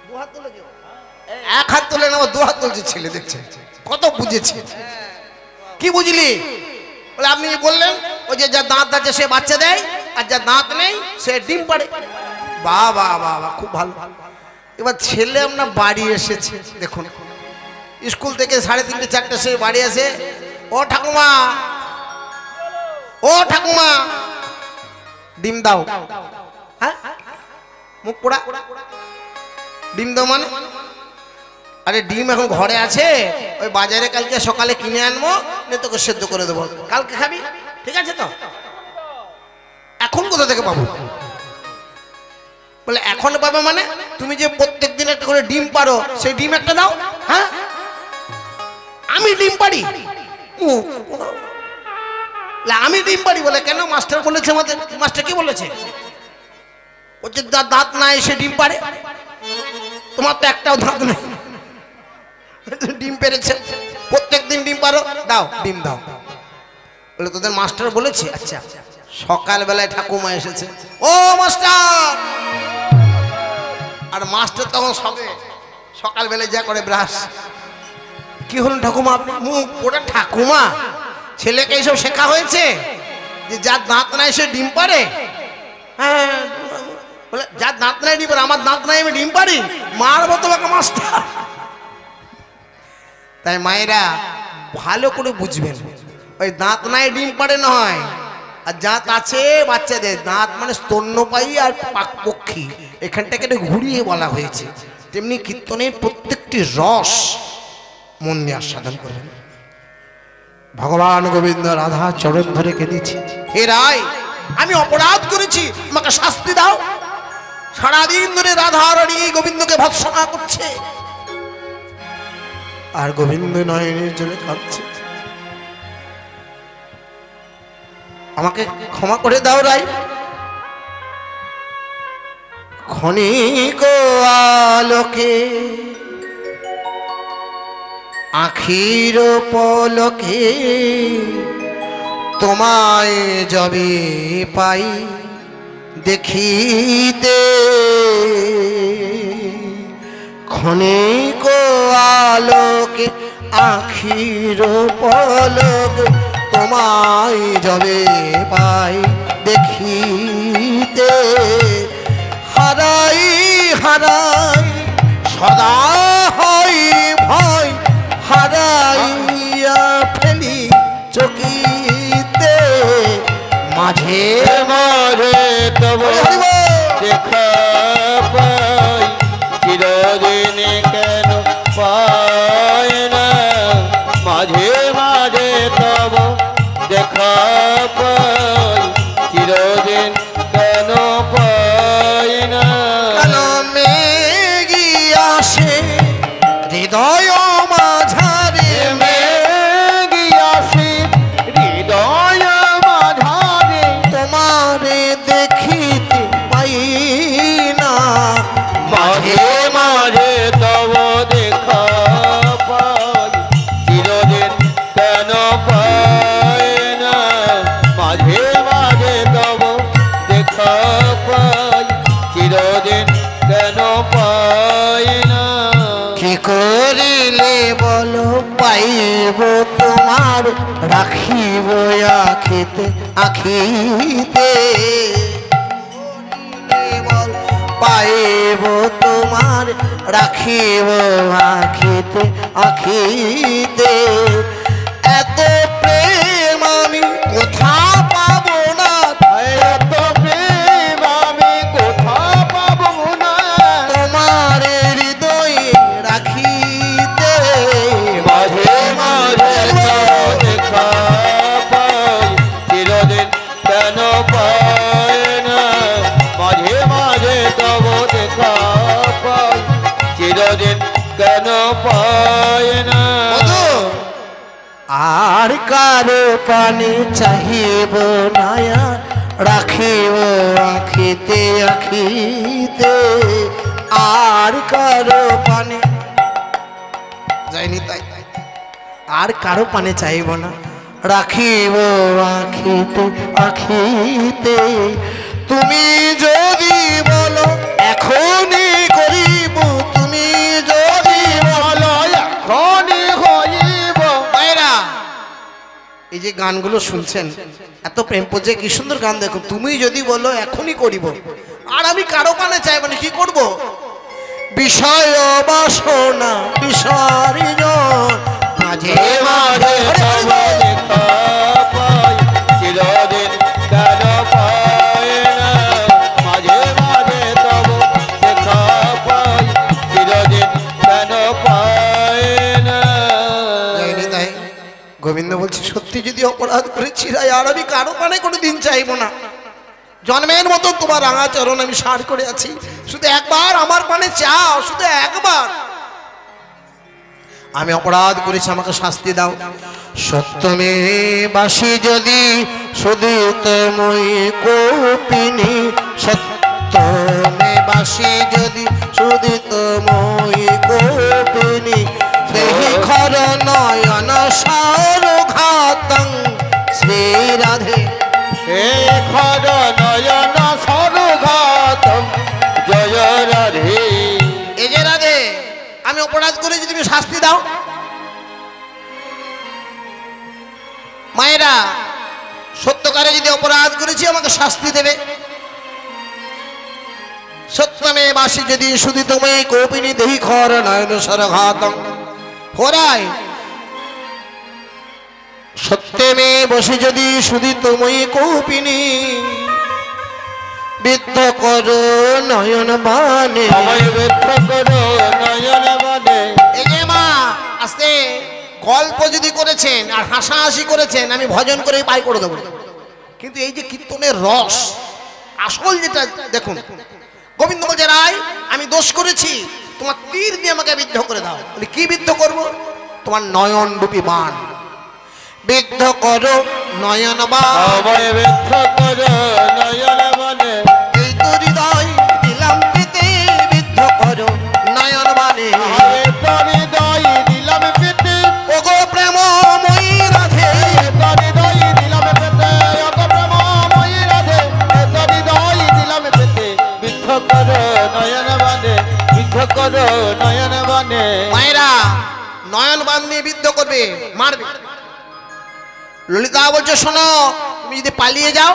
B: দু হাত তুলে কেউ? এক হাত তুলে না, 2 হাত তুলছে ছেলে। দেখছে কত বুঝেছে। কি বুঝলি? বলে আপনি বললেন ওই যে যার দাঁত আছে সে বাচ্চা দেয়, আর যার দাঁত নেই সে ডিম পাড়ে। বাহ বাহ বাহ বাহ, খুব ভালো। এবার ছেলে আপনার বাড়ি এসেছে, দেখুন স্কুল থেকে 3:30 4টে সে বাড়ি আসে। ও ঠাকুমা, ও ঠাকুমা, ডিম দাও। হ্যাঁ, মুখ পোড়া, ডিম দাও মানে? আরে ডিম এখন ঘরে আছে, ওই বাজারে কালকে সকালে কিনে আনবো, নিয়ে তোকে সেদ্ধ করে দেবো, কালকে খাবি, ঠিক আছে তো? এখন কোথা থেকে পাবো? বলে এখন পাবে মানে? তুমি যে প্রত্যেক দিন একটা করে ডিম পারো, সেই ডিম একটা দাও। হ্যাঁ, আমি ডিম পারি? আমি ডিম পারি বলে কেন? মাস্টার বলেছে আমাদের। মাস্টার কি বলেছে? ও যে দাঁত নাই সে ডিম পারে। তোমার তো একটাও দাঁত নেই, ডিম পেরেছে, প্রত্যেক দিন ডিম পারো, দাও ডিম দাও। বলে তোদের মাস্টার বলেছে? আচ্ছা। সকালবেলায় ঠাকুমা এসেছে। ও মাস্টার! আর মাস্টার তখন সকালবেলায় যা করে ব্রাশ। কি হলো ঠাকুমা? আপনি মুখ ওটা ঠাকুমা, ছেলেকে এইসব শেখা হয়েছে? যে যার দাঁত নাই সে ডিম পারে? হ্যাঁ, বলে যার দাঁত নাই ডিম পারে, আমার দাঁত নাই আমি ডিম পারি, মারবো তোমাকে মাস্টার। তাই মায়েরা ভালো করে বুঝবেন, ওই দাঁত নাই ডিম পারে নয়, আর দাঁত আছে বাচ্চাদের, দাঁত মানে স্তন্যপায়ী আর পাকপক্ষী, এখানটাকে একটু ঘুরিয়ে বলা হয়েছে। তেমনি কীর্তনের প্রত্যেকটি রস মন দিয়ে আস্বাদন করবেন। ভগবান গোবিন্দ রাধা চরণ ধরে কেঁদেছি, হে রায় আমি অপরাধ করেছি, আমাকে শাস্তি দাও। সারাদিন ধরে রাধা রানী গোবিন্দকে ভৎসনা করছে, আর গোবিন্দ নয়নের জলে কাঁদছে, আমাকে ক্ষমা করে দাও রায়। ক্ষণিক আলোকে আখির পলকে তোমায় যবে পাই দেখিতে, ক্ষণিক আলোকে আখির পলকে তোমায় যবে পাই দেখিতে, হারাই হারাই সদা হয় ভয়, হারাইয়া ফেলি চকিতে, মাঝে
A: মাঝে তব দেখা পাই, চিরদিন কেন পাই না, মাঝে মাঝে তব দেখা পাই, চিরদিন কেন পাই না।
B: কেন মেঘি আসে হৃদয় মাঝারে,
A: মেঘিয়াসি হৃদয় মাঝারে,
B: তোমারে দেখিতে পাই না,
A: মাঝে মাঝে তব দেখা পাই, চিরদিন কেন পাই না, মাঝে মাঝে তব দেখা পাই, চিরদিন কেন পাই না।
B: কি করিলে বলো পাইব তোমার, রাখিব আখিতে আখিতে, পাইব তোমার রাখিব আখিতে আখিতে, এত প্রেম আমি কোথা পাবো না,
A: এত প্রেম আমি কোথা পাবো না,
B: তোমার হৃদয়ে রাখিতে,
A: মাঝে মাঝে তব দেখা পাই, চিরদিন কেন পাই না, মাঝে মাঝে তব দেখা পাই, চিরদিন কেন পাই না।
B: আর কারো পানে চাহিব নায়া, রাখিব আখিতে আখিতে, আর কারো পানে যাইনি তাই, আর কারো পানে চাইব না, রাখিব আখিতে আখিতে, তুমি যদি বলো এখনই করিব, তুমি যদি বলো
A: এখনই হইব।
B: ভাইরা এই যে গানগুলো শুনছেন, এত প্রেম পর্যায়ে কি সুন্দর গান, দেখো, তুমি যদি বলো এখনই করিব, আর আমি কারো কানে চাইব না, কি করব? বিষয় বাসনা বিসর্জন, মাঝে মাঝে
A: তব দেখা পাই, চিরদিন কেন পাই না, মাঝে মাঝে তব দেখা পাই, চিরদিন কেন পাই না।
B: যাইনি তাই গোবিন্দ বলছে, সত্যি যদি অপরাধ করেছি রায়, আর আমি কারো কানে কোনো দিন চাইব না, জন্মের মতো তোমার রাঙা চরণ আমি সার করে আছি, শুধু একবার আমার পানে চাও, শুধু একবার। আমি অপরাধ করেছি, আমাকে শাস্তি দাও। সত্যমে বাসি যদি শুধু তুমি কোপিনী, সত্যমে বাসি যদি শুধু তুমি কোপিনী, সেই খর নয়ন সার ঘাতং শ্রী রাধে,
A: হে খর নয়ন সরঘাতম জয় রাধে।
B: এই যে রাধে, আমি অপরাধ করেছি, তুমি শাস্তি দাও। মায়েরা সত্যকারে যদি অপরাধ করেছি আমাকে শাস্তি দেবে। সত্যমে বাসি যদি শুধু তুমি কোপিনী দেহি খর নয়ন সরঘাতং হোরায় সত্যমে বসে যদি শুধু তুমি কোপিনী বিদ্ধ করো নয়ন বানে
A: আমায় বিদ্ধ করো নয়ন বানে।
B: এই যে মা আস্তে গল্প যদি করেছেন আর হাসাহাসি করেছেন আমি ভজন করে পাই করে দেবো, কিন্তু এই যে কীর্তনের রস আসল যেটা দেখুন। গোবিন্দ বলছে রায় আমি দোষ করেছি, তোমার তীর দিয়ে আমাকে বিদ্ধ করে দাও। বলি কি বিদ্ধ করব? তোমার নয়ন রূপী বাণ বিদ্ধ করো নয়ন বাণ।
A: আমায় বিদ্ধ করো নয়ন বানে।
B: এই তো হৃদয় দিলাম পেতে বিদ্ধ করো নয়ন বাণে।
A: আরে তোর হৃদয় দিলাম পেতে,
B: ওগো প্রেমময়ী রাধে
A: তোর হৃদয় দিলাম পেতে, ওগো প্রেমময়ী রাধে, তোর হৃদয় দিলাম পেতে, বিদ্ধ করো নয়ন বানে, বিদ্ধ করো নয়ন বানে।
B: মায়েরা নয়ন বাণ নিয়ে বিদ্ধ করবে, মারবে। ললিতা বলছে শোনো, তুমি যদি পালিয়ে যাও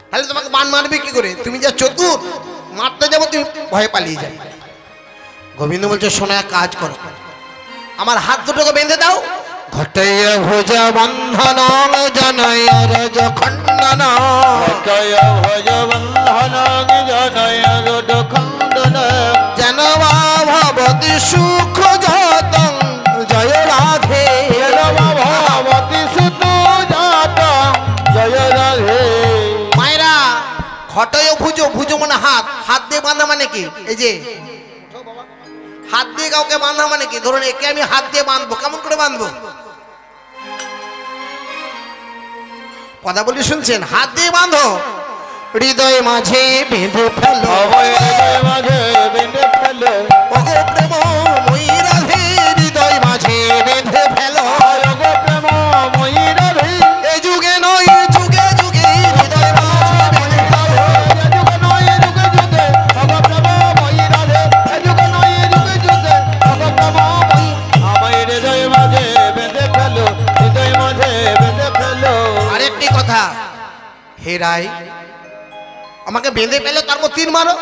B: তাহলে তোমাকে বাণ মারবে কি করে? তুমি যা চতুর, মারতে যাবো তুমি ভয়ে পালিয়ে যাবে। গোবিন্দ বলছে শোনো এক কাজ করো, আমার হাত দুটোকে বেঁধে দাও। ঘটাইয়া ভোজ বন্ধন জনয় রজ খণ্ডন
A: জয় ভজ বন্ধন জনয় রোড খণ্ডন।
B: যেন ভবতি সুখ যতং জয় রাধে।
A: ভগবতী সুত জাত জয় রাধে।
B: মায়েরা ঘটয় ভুজো, ভুজো মানে হাত, হাত দিয়ে বাঁধা মানে কি? এই যে হাত দিয়ে কাউকে বাঁধা মানে কি? ধরুন একে আমি হাত দিয়ে বাঁধবো, কেমন করে বাঁধবো? কথা বলি শুনছেন? হাত দিয়ে বাঁধো, হৃদয় মাঝে বেঁধে ফেলো,
A: অভয় হৃদয় মাঝে বেঁধে ফেলো,
B: ওগো প্রেমময়ী রাধে হৃদয় মাঝে বেঁধে ফেলো।
A: ওগো প্রেমময়ী রাধে,
B: এ যুগে নয় যুগে যুগে হৃদয় মাঝে বেঁধে ফেলো।
A: এ যুগে নয় যুগে যুগে, ওগো প্রেমময়ী রাধে, এ যুগে নয় যুগে যুগে, ওগো প্রেমময়ী। আমায় হৃদয় মাঝে বেঁধে ফেলো, হৃদয় মাঝে বেঁধে ফেলো।
B: আরেকটি কথা, হে রাই আমাকে বেঁধে পেলে তারপর তীর মারো।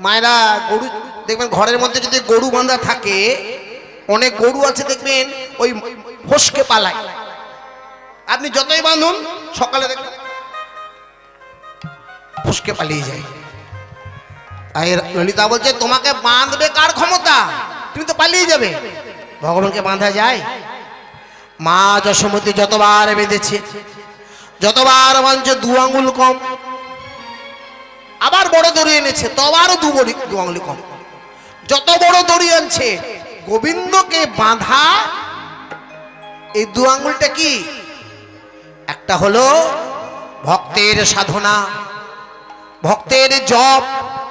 B: মায়েরা গরু দেখবেন ঘরের মধ্যে যদি গরু বাঁধা থাকে, অনেক গরু আছে দেখবেন ওই ফসকে পালায়। আপনি যতই বাঁধুন সকালে দেখবেন ফসকে পালিয়ে যায়। তাই ললিতা বলছে তোমাকে বাঁধবে কার ক্ষমতা? তুমি তো পালিয়ে যাবে। ভগবানকে বাঁধা যায়? মা যশোমতী যতবার বেঁধেছে, যতবার বাঁধছে দু আঙুল কম, আবার বড় দড়ি এনেছে তবারও দু আঙুল কম। যত বড় দড়ি আনছে, গোবিন্দকে বাঁধা এই দু আঙুলটা কি? একটা হলো ভক্তের সাধনা, ভক্তের জপ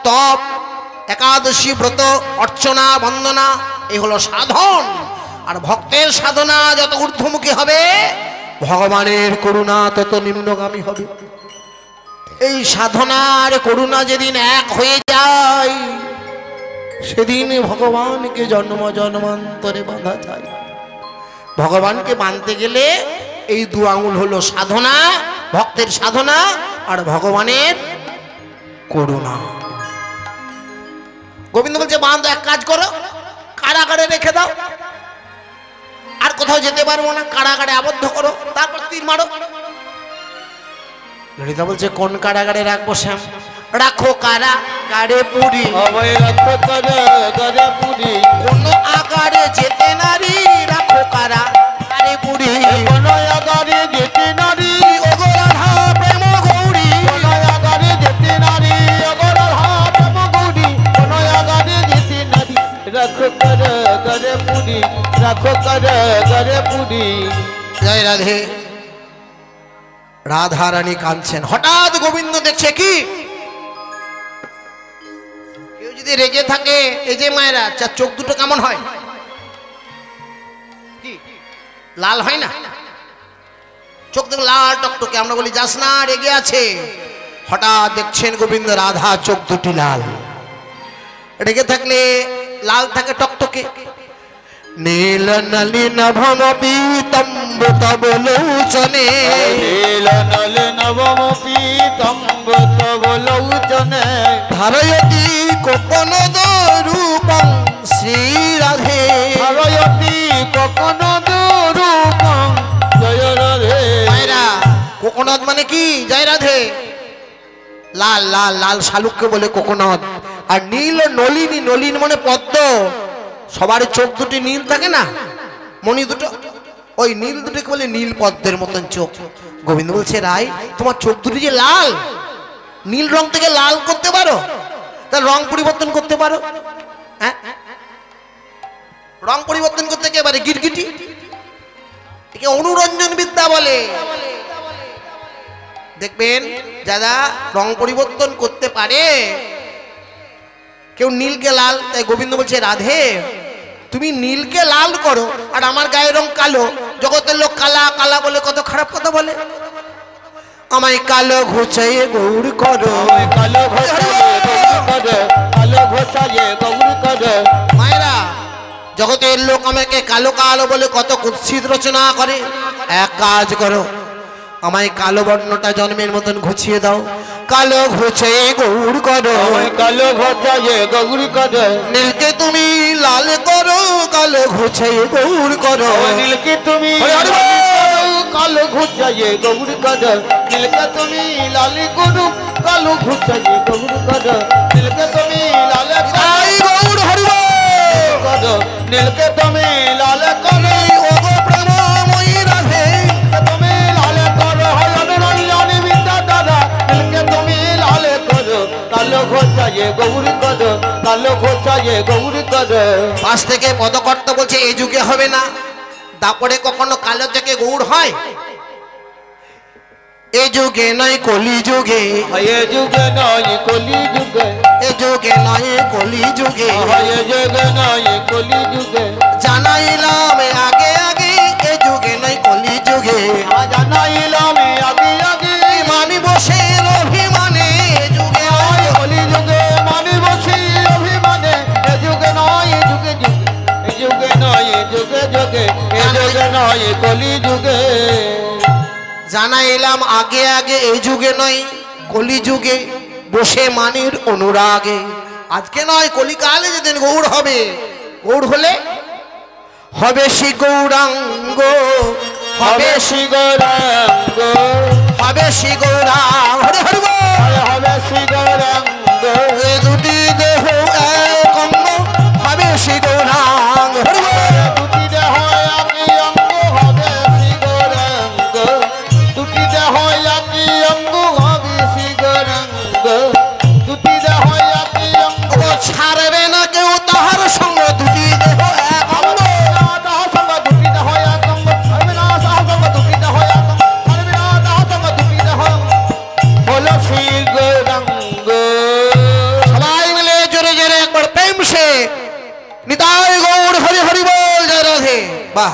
B: তপ, একাদশী ব্রত অর্চনা বন্দনা, এই হলো সাধন। আর ভক্তের সাধনা যত ঊর্ধ্বমুখী হবে, ভগবানের করুণা তত নিম্নগামী হবে। এই সাধনার করুণা যেদিন এক হয়ে যায়, সেদিন ভগবানকে জন্ম জন্মান্তরে বাঁধা যায়। ভগবানকে বাঁধতে গেলে এই দু আঙুল হলো সাধনা, ভক্তের সাধনা আর ভগবানের করুণা। গোবিন্দ বলছে বাঁধো, এক কাজ করো, কারাগারে রেখে দাও, আর কোথাও যেতে পারবো না, কারাগারে আবদ্ধ করো, তারপর তীর মারো। ললিতা বলছে কোন কারাগারে রাখবো শ্যাম? রাখো কারাগারে পুরী,
A: অভয় রাখো কারাগারে পুরী,
B: কোন আগারে যেতে নারী, রাখো কারাগারে পুরী।
A: কোন আগারে যেতে নারী,
B: ওগো রাধা প্রেম গৌরী,
A: কোন আগারে যেতে নারী, ওগো রাধা প্রেম গৌরী, কোন আগারে যেতে নারী, রাখো কারাগারে পুরী, রাখো কারাগারে পুরী।
B: জয় রাধে। রাধা রানী কাঁদছেন। হঠাৎ গোবিন্দ দেখছে কি, কেউ যদি রেগে থাকে, এই যে মায়েরা চোখ দুটো কেমন হয়? কি লাল হয় না? চোখ দুটো লাল টকটকে, আমরা বলি যাস না, রেগে আছে। হঠাৎ দেখছেন গোবিন্দ রাধা চোখ দুটি লাল। রেগে থাকলে লাল থাকে টকটকে,
C: নীল নলিন ভম পীতম্ব তব লোচনে
A: নীল নলিন ভম পীতম্ব তব লোচনে
C: ধারয়তি কোপনদ রূপং শ্রী রাধে
A: ধারয়তি কোকনদ রূপং জয় রাধে।
B: মায়েরা কোকোনদ মানে কি? জয় রাধে। লাল লাল লাল শালুককে বলে কোকোনদ। আর নীল নলিনী, নলিন মানে পদ্ম। সবার চোখ দুটি নীল থাকে না, মণি দুটো, ওই নীল দুটোকে বলে নীল পদ্মের মতন চোখ। গোবিন্দ বলছে রাই তোমার চোখ দুটি যে লাল, নীল রং থেকে লাল করতে পারো, তার রং পরিবর্তন করতে পারো। হ্যাঁ, রং পরিবর্তন করতে কে পারে? গিরগিটি। একে অনুরঞ্জন বিদ্যা বলে। দেখবেন যারা রং পরিবর্তন করতে পারে, কেউ নীলকে লাল, তাই গোবিন্দ বলছে রাধে তুমি নীলকে লাল করো আর আমার গায়ের রং কালো। জগতের লোক কালা কালা বলে কত খারাপ কথা বলে। আমায় কালো ঘুচাইয়ে গৌর করো,
A: আমায় কালো ঘোষায়ে গৌর করো, কালো ঘোষায়ে গৌর করো।
B: মায়েরা জগতের লোক আমাকে কালো কালো বলে কত কুৎসিত রচনা করে। এক কাজ করো, আমায় কালো বর্ণটা জন্মের মতন ঘুচিয়ে দাও, কালো ঘুচিয়ে গৌর করো।
A: আমায় কালো ঘোষায়ে গৌর করো,
B: নীলকে তুমি লাল করো, কালো ঘুচিয়ে গৌর করো।
A: নীলকে তুমি
B: হরি হরি বল।
A: কালো ঘোষায়ে গৌর করো, নীলকে তুমি লাল করো, কালো ঘোষায়ে গৌর করো। নীলকে তুমি লাল
B: আই গৌর হরি বল।
A: করো, নীলকে তুমি লাল করো,
B: ওগো প্রেমময়ী রাধে
A: তুমি লাল করো। হয় অনুরঞ্জনী বিদ্যা দাদা, নীলকে তুমি লাল করো, কালো ঘোষায়ে গৌর করো, কালো ঘোষায়ে গৌর করো।
B: পাশ থেকে পদকর্তা বলছে এই যুগে হবে না, তারপরে কখনো কালো থেকে গৌড় হয়? এ যুগে নয় কলি যুগে,
A: হয় যুগে নয় কলি যুগে,
B: এ যুগে নয় কলি যুগে।
A: হয় যুগে নয় কলি যুগে।
B: জানাইলাম আগে আগে, এ যুগে নয় কলি যুগে।
A: জানাইলাম আগে আগে,
B: মানিব সের অভিমানে, এ যুগে নয়
A: কলি যুগে মানি বসি অভিমানে। এ যুগে নয় যুগে যুগে, এ যুগে নয় যুগে যুগে, এ যুগে নয় কলি যুগে।
B: জানাইলাম আগে আগে, এই যুগে নয় কলি যুগে। বসে মানির অনুরাগে, আজকে নয় কলিকালে যেদিন গৌড় হবে, গৌড় হলে হবে শ্রী গৌরাঙ্গ, হবে
A: হবে শ্রী গৌরাঙ্গ,
B: হবে শ্রী গৌরাঙ্গ। হরি হরি বল।
A: হবে শ্রী গৌরাঙ্গ।
B: এ দুটি দেহ এক অঙ্গ, হবে শ্রী গৌরাঙ্গ। হরি বল।
A: দুটি দেহ একই অঙ্গ, হবে শ্রী গৌরাঙ্গ। দুটি দেহ একই অঙ্গ, হবে শ্রী গৌরাঙ্গ। দুটি দেহ একই অঙ্গ।
B: ও ছাড়বে না কেউ তাহার সঙ্গ, দুটি দেহ এক অঙ্গ।
A: তাহার সঙ্গে দুটি দেহ এক অঙ্গ, ছাড়বে না তাহার সঙ্গে দুটি দেহ এক অঙ্গ, ছাড়বে না তাহার সঙ্গে দুটি দেহ এক অঙ্গ। হলো শ্রী গৌরাঙ্গ।
B: সবাই মিলে জোরে জোরে একবার প্রেম সে নিতাই গৌর হরি হরি বল, জয় রাধে। বাহ।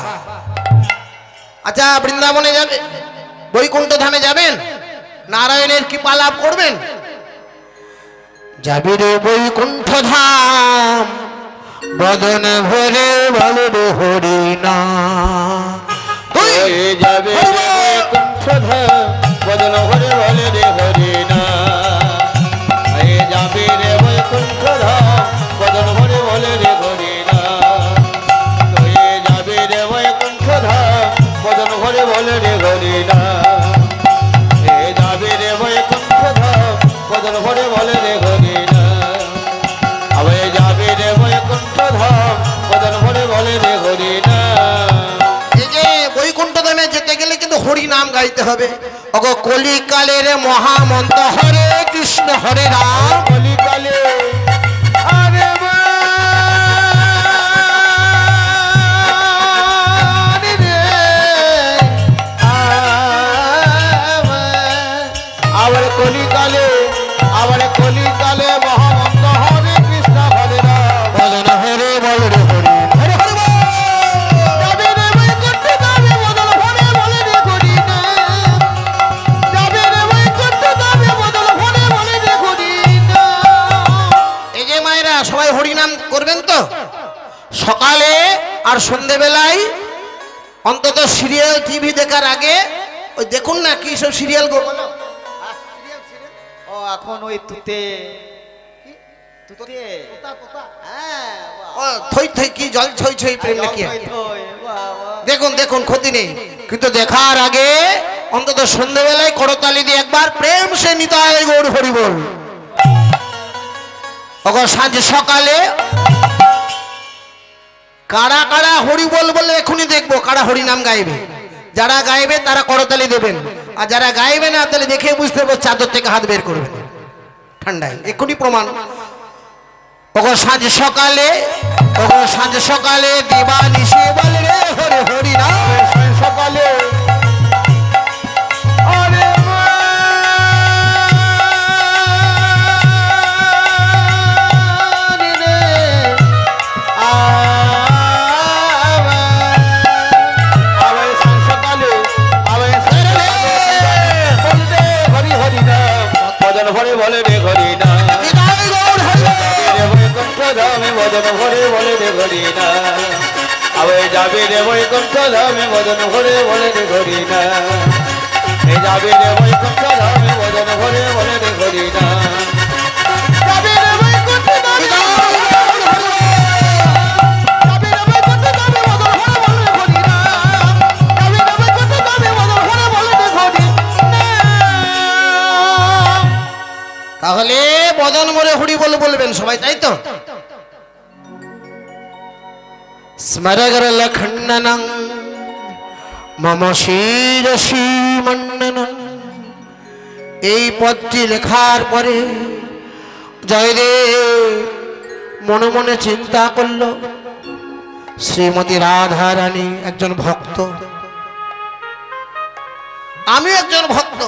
B: আচ্ছা বৃন্দাবনে যাবে, বৈকুণ্ঠ ধামে যাবেন, নারায়ণের কৃপা লাভ করবেন। যাবি রে বৈকুণ্ঠ ধাম, বদন ভরে বল রে হরি নাম। তুই
A: হয়ে যাবে বৈকুণ্ঠধাম, বদন ভরে বলে রে হরি নাম। হয়ে যাবে রে বৈকুণ্ঠধাম, বদন ভরে বলে রে হরি নাম। হয়ে যাবে রে বৈকুণ্ঠধাম, বদন ভরে বলে রে হরি নাম। হয়ে যাবে রে বৈকুণ্ঠধাম, বদন ভরে বলে রে হরি নাম। হয়ে যাবে রে বৈকুণ্ঠধাম, বদন ভরে বলে রে হরি নাম।
B: এই যে বৈকুণ্ঠ ধামে যেতে গেলে কিন্তু হরি নাম গাইতে হবে। ওগো কলিকালের মহামন্ত্র হরে কৃষ্ণ হরে রাম।
A: কলিকালে আরে বারে রে, আবার কলিকালে, আবার কলিকালে মহামন্ত্র হরে কৃষ্ণ হরে রাম।
B: বদন হরে বল রে হরি হরে হরে বল।
A: যাবে রে বৈকুণ্ঠ ধামে, বদন ভরে বলে রে হরি নাম। যাবে রে বৈকুণ্ঠ ধামে, বদন ভরে বলে রে হরি নাম।
B: এই যে মায়েরা সবাই হরি নাম করবেন তো। সকালে আর সন্ধেবেলায় অন্তত সিরিয়াল টিভি দেখার আগে ওই দেখুন না কি সব সিরিয়াল গো বলো।
A: ও এখন ওই তুতে তুতে হ্যাঁ
B: ও থই থই কি জল ছই ছই প্রেম নাকি দেখুন দেখুন ক্ষতি নেই, কিন্তু দেখার আগে অন্তত সন্ধ্যেবেলায় করতালি দিয়ে একবার প্রেম সে নিতাই গৌর হরি বল। ওগো সাঁঝ সকালে কারা কারা হরি বল বলে এখনই দেখবো কারা হরি নাম গাইবে। যারা গাইবে তারা করতালি দেবেন, আর যারা গাইবে না তাহলে দেখে বুঝতে পারবো চাদর থেকে হাত বের করবেন ঠান্ডায়, এক্ষুনি প্রমাণ। ওগো সাঁঝ সকালে, ওগো সাঁঝ সকালে দিবা নিশে বলে রে হরি হরি না সকালে
A: ভরে বলে রে হরি না ধামে বদন ভরে বলে রে হরি না আবে যাবে রে বৈকুণ্ঠ ধামে বদন ভরে বলে রে হরি না এ যাবে রে বৈকুণ্ঠ ধামে বদন ভরে বলে রে হরি না যাবে রে বৈকুণ্ঠ ধামে
B: তাহলে বদন মরে হরি বল বলবেন সবাই, তাই তো? স্মরগর লখন্ডনং মম শিরসি মন্ডনং। এই পদটি লেখার পরে জয়দেব মনে মনে চিন্তা করল, শ্রীমতী রাধা রানী একজন ভক্ত, আমি একজন ভক্ত,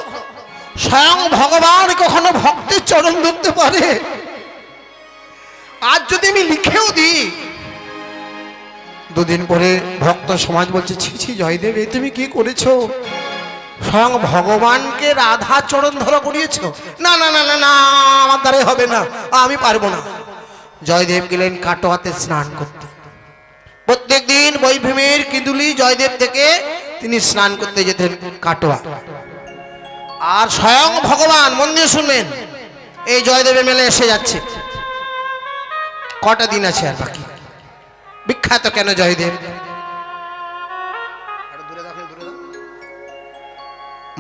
B: স্বয়ং ভগবান কখনো ভক্তের চরণ ধরতে পারে? আজ যদি আমি লিখেও দিই, দুদিন পরে ভক্ত সমাজ বলছে ছি ছি জয়দেব এ তুমি কি করেছো, স্বয়ং ভগবানকে রাধা চরণ ধরা করিয়েছো। না না না না না, আমার দ্বারাই হবে না, আমি পারবো না। জয়দেব গেলেন কাটোয়াতে স্নান করতে। প্রত্যেক দিন বৈভীমের কিঁদুলি জয়দেব থেকে তিনি স্নান করতে যেতেন কাটোয়া। আর স্বয়ং ভগবান, মন দিয়ে শুনবেন, এই জয়দেবের মেলে এসে যাচ্ছে। কটা দিন আছে আর বাকি? বিখ্যাত কেন জয়দেব?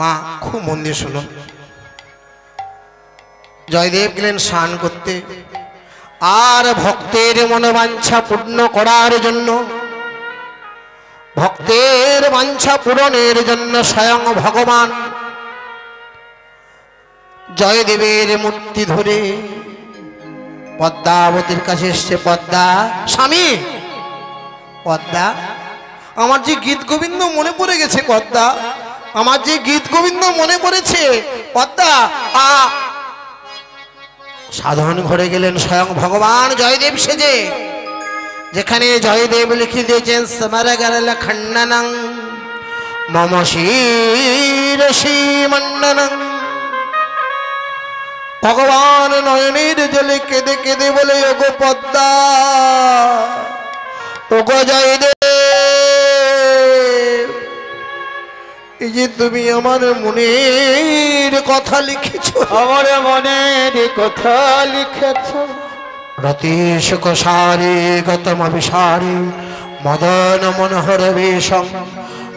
B: মা খুব মন দিয়ে শুনুন। জয়দেব গেলেন স্নান করতে, আর ভক্তের মনোবাঞ্ছা পূর্ণ করার জন্য, ভক্তের বাঞ্ছা পূরণের জন্য স্বয়ং ভগবান জয়দেবের মূর্তি ধরে পদ্মাবতীর কাছে এসছে। পদ্মা, স্বামী পদ্মা, আমার যে গীত গোবিন্দ মনে পড়ে গেছে, পদ্মা আমার যে গীত গোবিন্দ মনে পড়েছে, পদ্মা। সাধন ঘরে গেলেন স্বয়ং ভগবান জয়দেব সেজে। যেখানে জয়দেব লিখে দিয়েছেন স্মরগর খণ্ডনং মম শিরসি মণ্ডনং। ভগবান নয়নের জলে কেঁদে কেঁদে বলে ওগো পদ্মা, ওগো জয়দেব, এই যে তুমি আমার মনের কথা লিখেছ,
A: আমার মনের কথা লিখেছ,
B: রতীশ কোষারে গতম বিসারে মদন মনোহর বেশম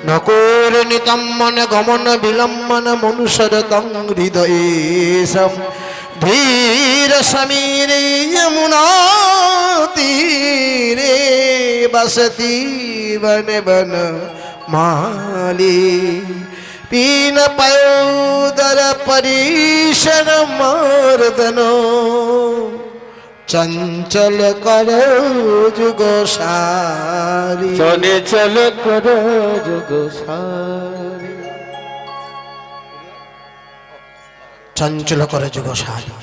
B: নকুর নিতম্মন গমন বিলম্বন মনুষ্যর তং হৃদয়েশম ধীর সমীরে যমুনা তীরে বসতি বন বন মালি पीन पयोदर परीशर मर्दनो चंचल करो जुगोसारी
A: चले चल करो जुगोसारी
B: चंचल करो जुगोसारी।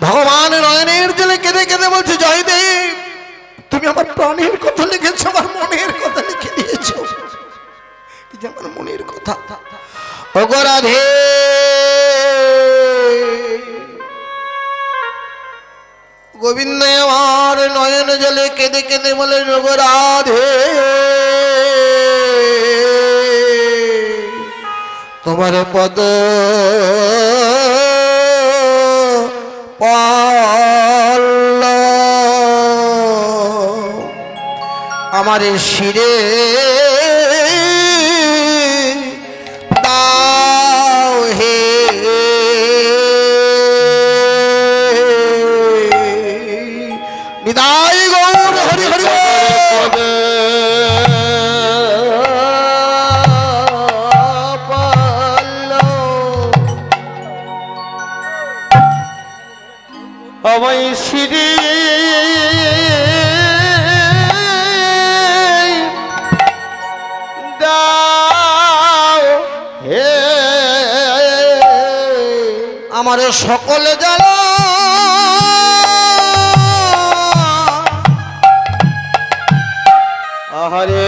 B: भगवान नयनेर जले केदे केदे बोलছে জয়দেব তুমি আমার প্রাণের কথা লিখেছো, আমার মনের কথা লিখে দিয়েছো, কি আমার মনের কথা। ওগো রাধে গোবিন্দ আমার নয়ন জলে কেঁদে কেঁদে বলে রাধে তোমার পদ পল্ল আমার শিরে দাও হে নিতাই গৌর হরি হরি
A: আমায় শ্রী দাও হে
B: আমার সকলে জানো
A: আহারে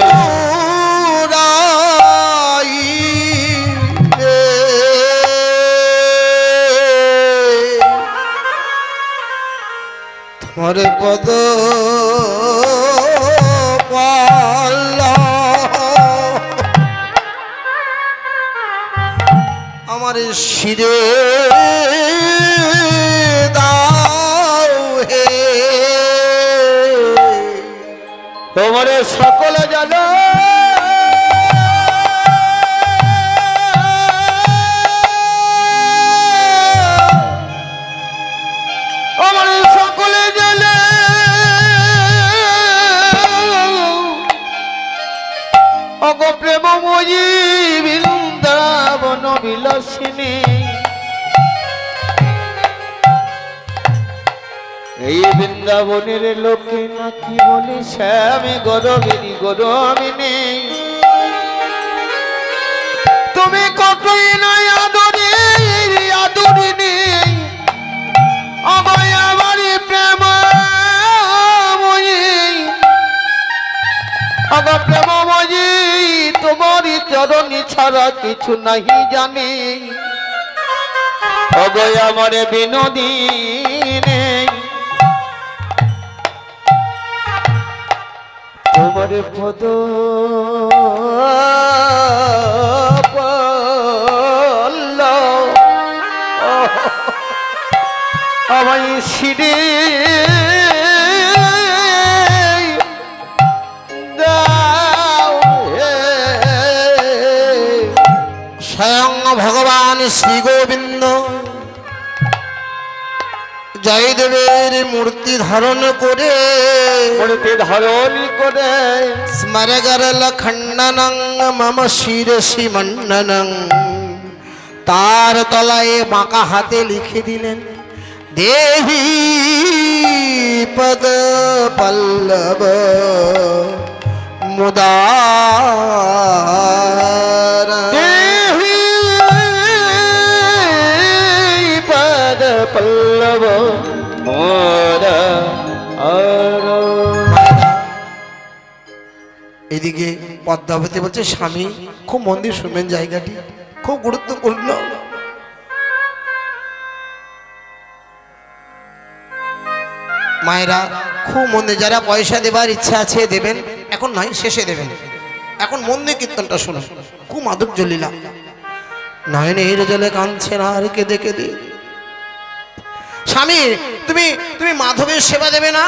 B: তোমার পদ পল্ল আমার শিরে দাও হে
A: তোমার সকলে জানো আমার সকলে জানে অগ প্রেমময়ী বৃন্দাবন বিলাসিনী এই বৃন্দাবনের লোকে নাকি বলে শ্যামী গরবেরি গরমে নেই তুমি কতই নাই আদরে আদরে নেই আমায় আমারই প্রেমময়ী আমার প্রেমময়ী তোমারই চরণী ছাড়া কিছু নাহি জানি অগয় আমার বিনোদিনী তোমার পদ পল্ল আমায় শিরে দাও হে
B: স্বয়ং ভগবান শ্রী গোবিন্দ জয়দেবের মূর্তি ধারণ করে স্মরগরল খণ্ডনং মম শিরসি মণ্ডনং তার তলায় বাঁকা হাতে লিখে দিলেন দেহি পদ পল্লব মুদার
A: পল্লব মোরা
B: এদিকে পদ্মাবতী বলছে স্বামী খুব মন্দির শুনবেন জায়গাটি খুব গুরুত্বপূর্ণ মায়েরা খুব মন্দির যারা পয়সা দেবার ইচ্ছা আছে দেবেন এখন নয় শেষে দেবেন এখন মন্দির কীর্তনটা শুনুন খুব মাধুর্য লীলা নয়নের জলে কাঁদছেন আর কেঁদে কেঁদে স্বামী তুমি তুমি মাধবের সেবা দেবে না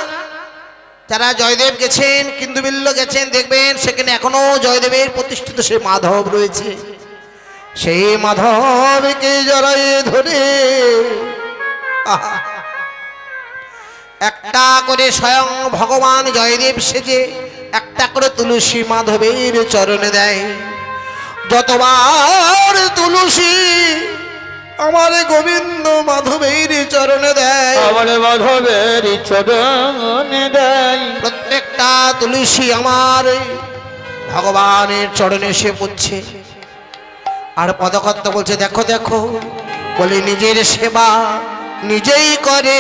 B: যারা জয়দেব গেছেন কিন্দুবিল্ল গেছেন দেখবেন সেখানে এখনো জয়দেবের প্রতিষ্ঠিত সে মাধব রয়েছে সেই মাধবকে জড়ায়ে ধরে একটা করে স্বয়ং ভগবান জয়দেব সেজে একটা করে তুলসী মাধবের চরণে দেয় যতবার তুলসী আমার গোবিন্দ মাধবের চরণে দেয়
A: আমার মাধবের চরণে দেয়
B: প্রত্যেকটা তুলসী আমার ভগবানের চরণে এসে পড়ছে আর পদকর্তা বলছে দেখো দেখো বলে নিজের সেবা নিজেই করে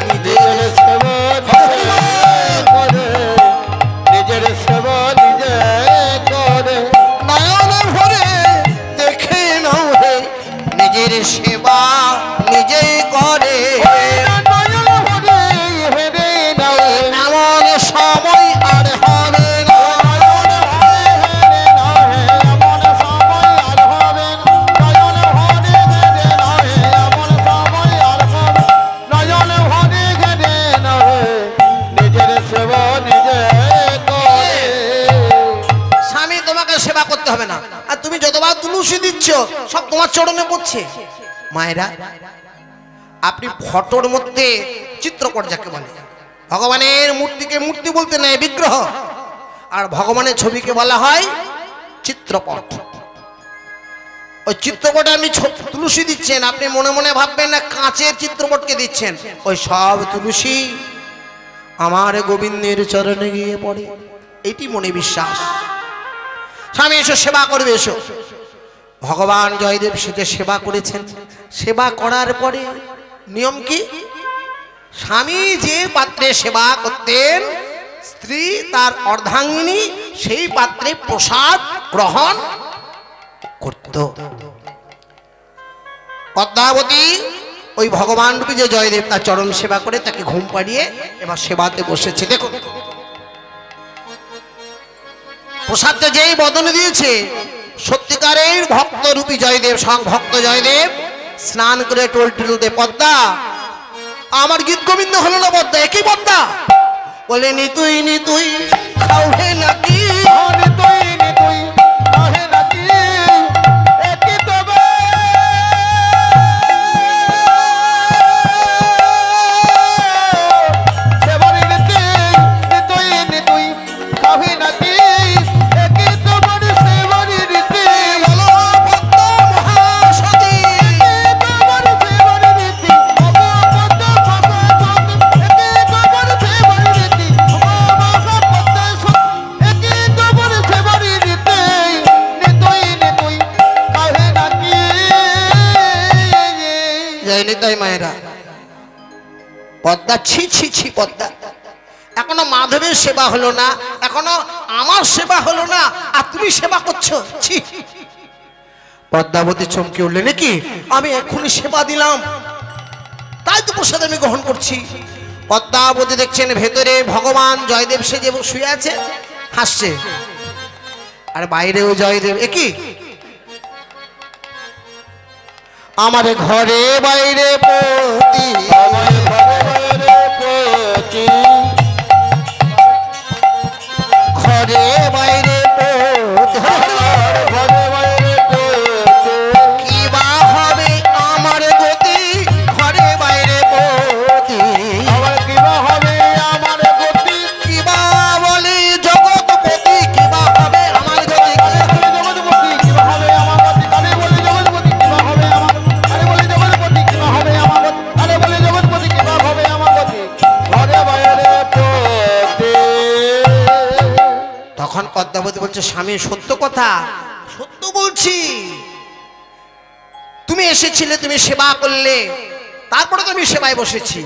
A: নিজের সেবা করে নিজের সেবা নিজে করে
B: নয়ন ভরে দেখে নাও হে নিজের সেবা নিজেই করে
A: নয়ন ভরে
B: তুলসী দিচ্ছ সব তোমার চরণে পড়ছে। মায়েরা, আপনি ফটোর মধ্যে চিত্রপট যাকে বলে, ভগবানের মূর্তিকে মূর্তি বলতে নেই, বিগ্রহ, আর ভগবানের ছবিকে বলা হয় চিত্রপট। ওই চিত্রপটে আপনি তুলসী দিচ্ছেন, আপনি মনে মনে ভাববেন না কাঁচের চিত্রপটকে দিচ্ছেন, ওই সব তুলসী আমার গোবিন্দের চরণে গিয়ে পড়ে, এইটি মনে বিশ্বাস। স্বামী এসো সেবা করবে, এসো। ভগবান জয়দেব সেটা সেবা করেছেন। সেবা করার পরে নিয়ম কি? স্বামী যে পাত্রে সেবা করতেন, স্ত্রী তার অর্ধাঙ্গিনী সেই পাত্রে প্রসাদ গ্রহণ করত। পদ্মাবতী ওই ভগবান রূপী যে জয়দেব তার চরণ সেবা করে তাকে ঘুম পাড়িয়ে এবার সেবাতে বসেছে। দেখুন প্রসাদটা যেই বদনে দিয়েছে, সত্যিকারের ভক্ত রূপী জয়দেব, ভক্ত জয়দেব স্নান করে টলতে, পদ্মা আমার গীত গোবিন্দ হলো না পদ্মা, একই পদ্মা বলে নিতুই নিতুই খাওহে নাকি,
A: নিতুই নিতুই কাহে নাকি, একই তবে সেবারি রীতি, নিতুই নিতুই কাহে নাকি, একই তোমার সেবারি রীতি,
B: বলো পদ্মা মহাসতী,
A: একই তোমার সেবারি রীতি, ভগবত ভগবত, একই তোমার সেবারি রীতি, ভগবত একই তোমার সেবারি রীতি, নিতুই নিতুই কাহে নাকি।
B: জয় নিতাই মায়েরা। পদ্মা ছি ছি ছি, পদ্মা এখনো মাধবের সেবা হলো না, এখনো আমার সেবা হলো না, আর তুমি সেবা করছো, ছি। পদ্মাবতী চমকে উঠলে, নাকি আমি এক্ষুনি সেবা দিলাম, তাই তো প্রসাদ আমি গ্রহণ করছি। পদ্মাবতী দেখছেন ভেতরে ভগবান জয়দেব সে যে শুয়ে আছে, হাসছে, আর বাইরেও জয়দেব। একই আমার ঘরে বাইরে পতি,
A: আমার ঘরে পতি,
B: ঘরে বাইরে পতি,
A: আমার ঘরে বাইরে পতি,
B: কি বা হবে আমার গতি, ঘরে বাইরে পতি,
A: আমার কিবা হবে আমার গতি,
B: কি বা বলে জগৎপতি, কি বা হবে আমার গতি,
A: জগৎপতি কিবা হবে আমার গতি, আরে বলে জগৎপতি কিবা হবে আমার, আরে বলে জগৎপতি কিবা হবে আমার গতি, আরে বলে জগৎপতি কিবা হবে আমার গতি, ঘরে বাইরে পতি।
B: তখন পদ্মাবতী বলছে, স্বামী সত্য কথা, সত্য বলছি, তুমি এসেছিলে, তুমি সেবা করলে, তারপরে তো আমি সেবায় বসেছি।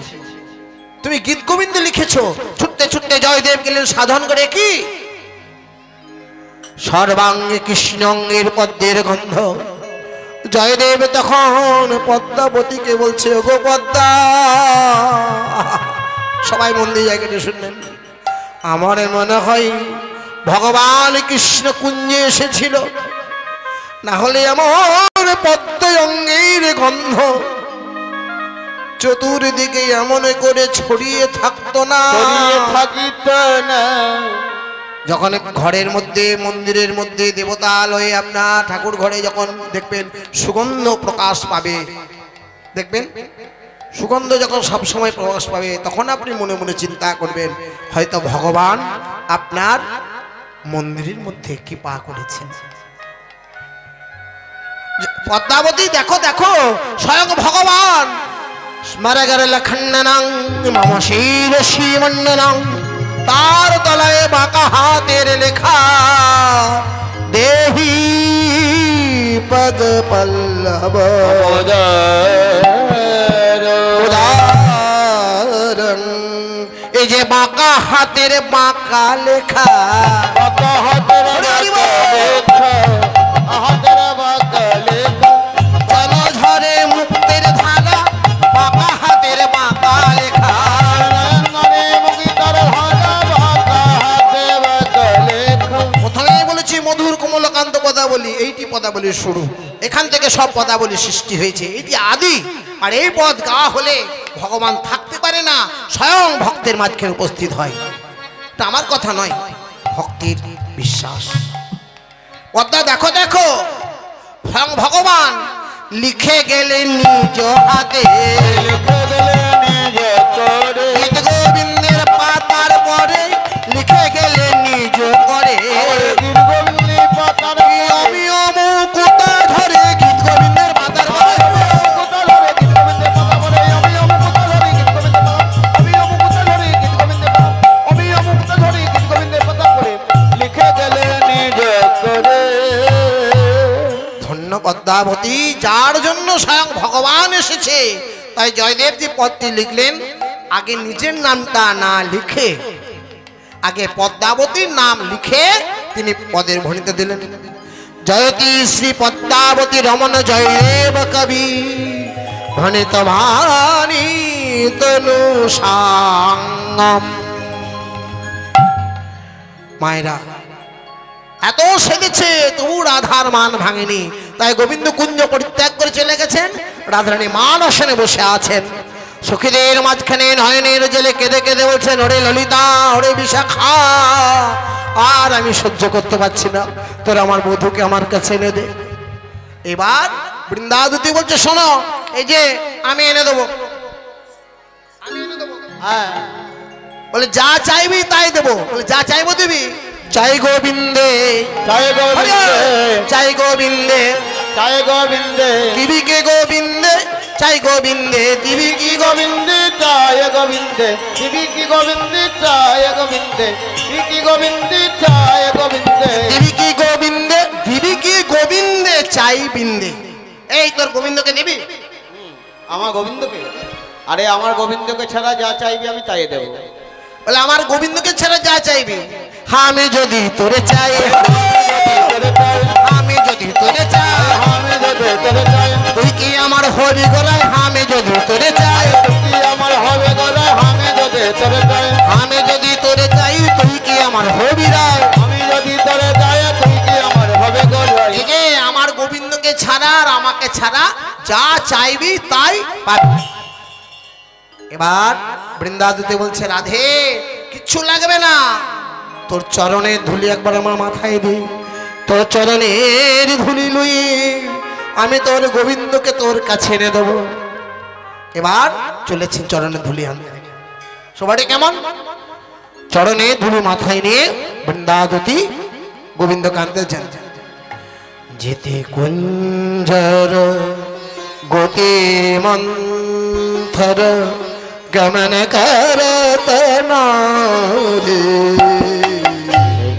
B: তুমি গীত গোবিন্দ লিখেছো, ছুটতে ছুটতে জয়দেব গেলেন সাধন করে, কি সর্বাঙ্গে কৃষ্ণাঙ্গের পদ্মের গন্ধ। জয়দেব তখন পদ্মাবতীকে বলছে, ওগো পদ্মা, সবাই মন দিয়ে জায়গাটা শুনলেন, আমার মনে হয় ভগবান কৃষ্ণ কুঞ্জে এসেছিল, না হলে আমার পদ্ম অঙ্গের গন্ধ চতুর্দিকে এমন করে ছড়িয়ে থাকতো না।
A: ছড়িয়ে থাকিত না।
B: যখন ঘরের মধ্যে, মন্দিরের মধ্যে দেবতালয়ে আপনার ঠাকুর ঘরে যখন দেখবেন সুগন্ধ প্রকাশ পাবে, দেখবেন সুগন্ধ যখন সবসময় প্রকাশ পাবে, তখন আপনি মনে মনে চিন্তা করবেন হয়তো ভগবান আপনার মন্দিরের মধ্যে কৃপা করেছেন। পদ্মাবতী দেখো দেখো, স্বয়ং ভগবান স্মরগরে লখন্ডনং মম শিরসি মণ্ডনং, তার তলায় বাঁকা হাতের লেখা দেহি পদ পল্লব উদাহরণ। এই যে বাঁকা হাতের বাঁকা লেখা,
A: বাঁকা হাতের বাঁকা লেখা, হাতের বাঁকা লেখা,
B: জলঝরে মুক্তের ধারা, বাঁকা হাতের বাঁকা লেখা।
A: নয়নে মুখিতার ধারা, বাঁকা হাতে বাঁকা লেখা।
B: প্রথমেই বলেছি মধুর কমলকান্ত পদাবলী, এইটি পদাবলীর শুরু, এখান থেকে সব পদাবলী সৃষ্টি হয়েছে, এটি আদি। আর এই পদ গাওয়া হলে ভগবান থাকতে পারে না, স্বয়ং ভক্তের মাঝখানে উপস্থিত হয়। এটা আমার কথা নয়, ভক্তির বিশ্বাস। পদ্মা দেখো দেখো, স্বয়ং ভগবান লিখে গেলেন নিজ হাতে
A: লিখে গেলেন নিজ করে
B: গীত গোবিন্দের পাতার পরে লিখে গেলেন নিজ করে
A: গীত গোবিন্দের পাতার
B: আমি অমুকুতা ধরে গীত গোবিন্দের পাতার পরে
A: লিখে গেলেন নিজ করে।
B: ধন্য পদ্মাবতী, যার জন্য স্বয়ং ভগবান এসেছে, তাই জয়দেবজি পদটি লিখলেন আগে নিজের নামটা না লিখে, আগে পদ্মাবতীর নাম লিখে তিনি পদের ভণিতে দিলেন। জয়তী শ্রী পদ্মাবতী রমণ জয়দেব কবি ভণিত ভানি তনু সাঙ্গম। মায়েরা এত সেজেছে তবু রাধার মান ভাঙেনি, তাই গোবিন্দ কুঞ্জ পরিত্যাগ করে চলে গেছেন। রাধারানী মান আসনে বসে আছেন। সখীদের মাঝখানে নয়নের জেলে কেঁদে কেঁদে বলছেন, ওরে ললিতা, ওরে বিশাখা, আর আমি সহ্য করতে পারছি না, তোর আমার বধূকে আমার কাছে এনে দে। এবার বৃন্দাবতী বলছে, শোনো, এই যে আমি এনে দেবো, আমি এনে দেবো।
A: হ্যাঁ,
B: বলে যা চাইবি তাই দেবো। বলে যা চাইবো দিবি? চাই গোবিন্দে,
A: জয় গোবিন্দে,
B: চাই গোবিন্দে,
A: জয় গোবিন্দে,
B: দিবি কে গোবিন্দে, চাই গোবিন্দে, দিবি কি
A: গোবিন্দে, জয় গোবিন্দে, দিবি কি গোবিন্দে, জয় গোবিন্দে, দিবি কি গোবিন্দে, জয় গোবিন্দে।
B: দিবি কি গোবিন্দে, দিবি কি গোবিন্দে, চাই বিন্দে। এই তোর গোবিন্দকে দিবি?
A: আমার গোবিন্দকে? আরে আমার গোবিন্দকে ছাড়া যা চাইবি আমি তাই দেবো।
B: বলে আমার গোবিন্দকে ছাড়া যা চাইবি? আমি যদি তোরে চাই, আমি যদি তোরে চাই,
A: আমি যদি তোরে চাই,
B: তুই কি আমার হরি গোলায়? আমি যদি তোরে চাই,
A: তুই আমার হবে গলা, আমি যদি তোরে চাই,
B: আমি যদি তোরে চাই, তুই কি আমার হবি রায়?
A: আমি যদি তোরে চাই, তুই কি আমার হবে গলা।
B: এই যে আমার গোবিন্দকে ছাড়া আর আমাকে ছাড়া যা চাইবি তাই পাবি। এবার বৃন্দাবতী বলছে, রাধে কিচ্ছু লাগবে না, তোর চরণের ধুলি একবার আমার মাথায় দি, তোর চরণের ধুলি লুই আমি তোর গোবিন্দকে তোর কাছে এনে দেবো। এবার চলেছেন চরণের ধুলি আনতে। সবাই কেমন চরণে ধুলি মাথায় নিয়ে বৃন্দাবতী গোবিন্দ কানতে যান। যেতে কুঞ্জর গতি মন্থর গমন করত নারে,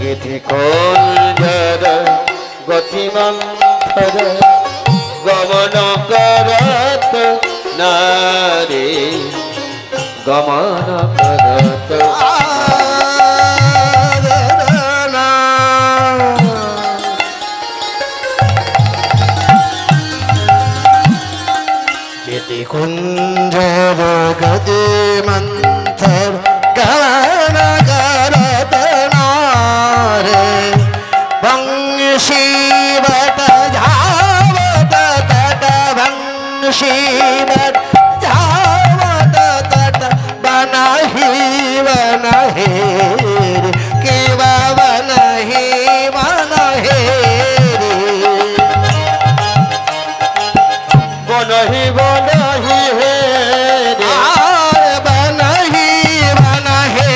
A: গীতি কুঞ্জর গতিমন্থর গমন করত নারে, গমন করত।
B: যেতে কুঞ্জর গতি মন্থর গমন করত নারে, বংশী বট ঝাবত তট, বংশী বট ঝাবত তট, বনহি বনহে কে বনহি বনহে
A: বনহি বনহি হে রে,
B: আর বনহি বনহে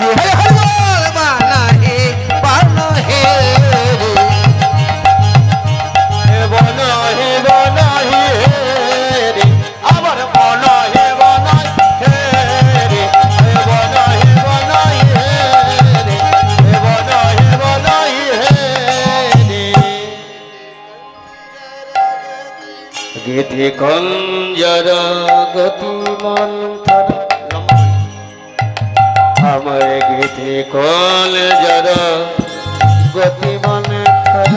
B: রে, বনহি বনহে
A: হে বনহি বনহি হে রে, আবার বনহি বনহি হে রে, হে বনহি বনহি হে রে, হে বনহি বনহি হে রে। গীতি কুঞ্জর গতি মন্থর, আমার গীতি কুঞ্জর গতি মন্থর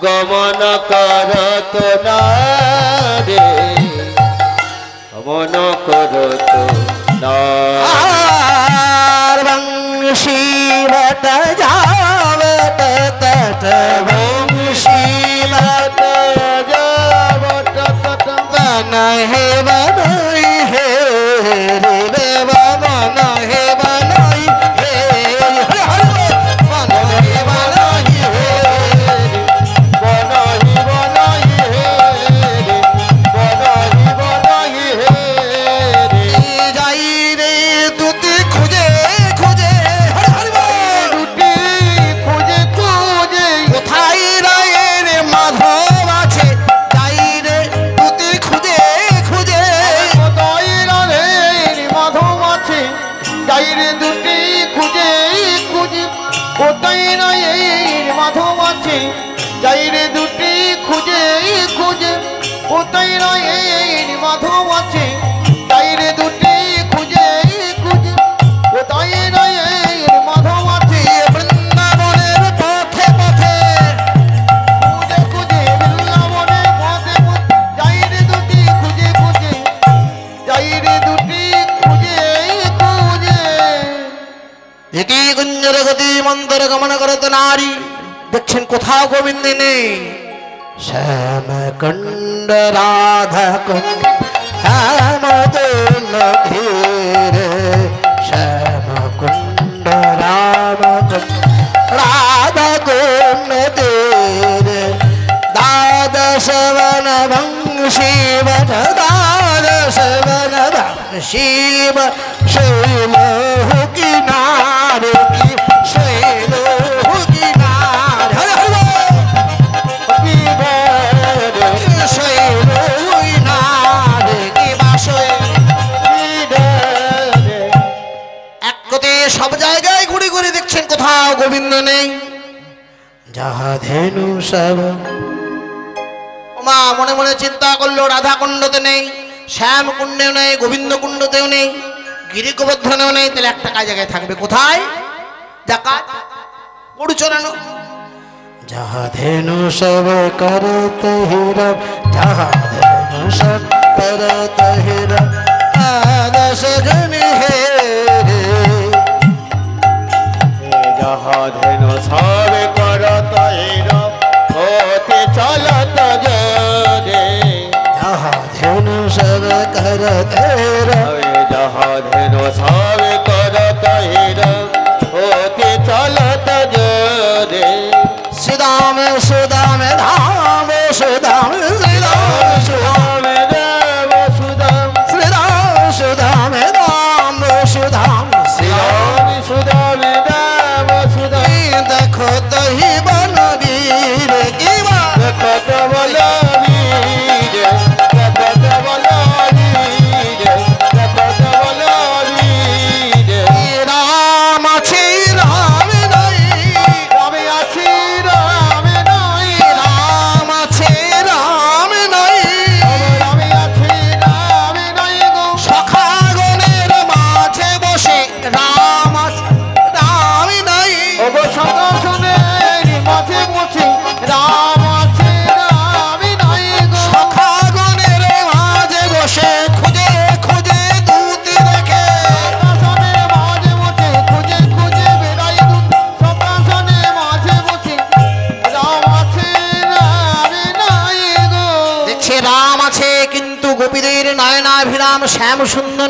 A: গমন করত নারে, গমন করত নারে।
B: আর বংশী বট ঝাবত তট, বংশী বট বনহে বনহি হে রে, বনহে বনহি হে, বনহে বনহি হে,
A: বনহি রে দুটি খুঁজে খুঁজে কোথায় না এই মাধব আছে যাই রে দুটি খুঁজে খুঁজে কোথায় না এই মাধব আছে যাই রে দুটি খুঁজে খুঁজে কোথায় না এই মাধব আছে
B: বৃন্দাবনের পথে পথে
A: খুঁজে খুঁজে বৃন্দাবনের পথে পথে যাই রে দুটি খুঁজে খুঁজে যাই রে দুটি খুঁজে খুঁজে
B: এটি গুঞ্জর গতি মন্তর গমন করত নারী দেখছেন কোথাও গোবিন্দ নেই শ্যাম কণ্ড রাধা কুণ্ড শ্যাম দোল ধীরে শ্যাম কুণ্ড রাম কুণ্ড রাধা কুণ্ড ধীরে দ্বাদশ বন বংশীব দ্বাদশ বন বংশীব শৈল কিনারে কি শৈল কিনারে হরে হরে শৈল কিনারে কি বাসয় এক কথায় সব জায়গায় ঘুরে ঘুরে দেখছেন কোথাও গোবিন্দ নেই যাহা ধেনু সব মা মনে মনে চিন্তা করলো রাধা কুণ্ডতে নেই শ্যাম কুণ্ডেও নেই গোবিন্দ কুণ্ডতেও নেই গিরি গোবর্ধনেও নেই তাহলে একটা কাজ জায়গায় থাকবে কোথায় জাকাত গরু চড়ানো যাহা ধেনু সব করত হিরব যাহা ধেনু সব করত হিরব আদশ গণ হে
A: যাহা ধেনু সব করত হিরব হতে চলত জরে
B: যাহা ধেনু সব করত হিরব
A: যাহা ধেনু সব করত হিরব হতে চলত জরে
B: সুদাম সুদাম ধাম সুদাম শ্রীরাম সুদাম
A: দেব সুদাম
B: শ্রীরাম সুদাম ধাম সুদাম শ্রীরাম
A: শ্রীরাম সুদাম দেব সুদাম
B: দেখো তহি বনবীর কিবা
A: কত বল বীর কত বল বীর কত বল বীর
B: রাম আছে রাম নাই
A: রামে আছি রামে নাই
B: রাম আছে রাম নাই
A: রামে আছি রামে নাই গো
B: সখাগণের মাঝে বসে রাম আছে রাম নাই
A: ওগো সদা শুনে মাঝে মুছে রাম আছে রামে নাই গো
B: সখাগণের মাঝে বসে খুঁজে খুঁজে দূতি দেখে
A: সদাসনে মাঝে মুছে খুঁজে খুঁজে বেড়াই দুধ সদাসনে মাঝে মুছে রাম আছে রামে নাই গো
B: দেখছে রাম আছে কিন্তু গোপীদের নয়নাভিরাম শ্যাম সুন্দর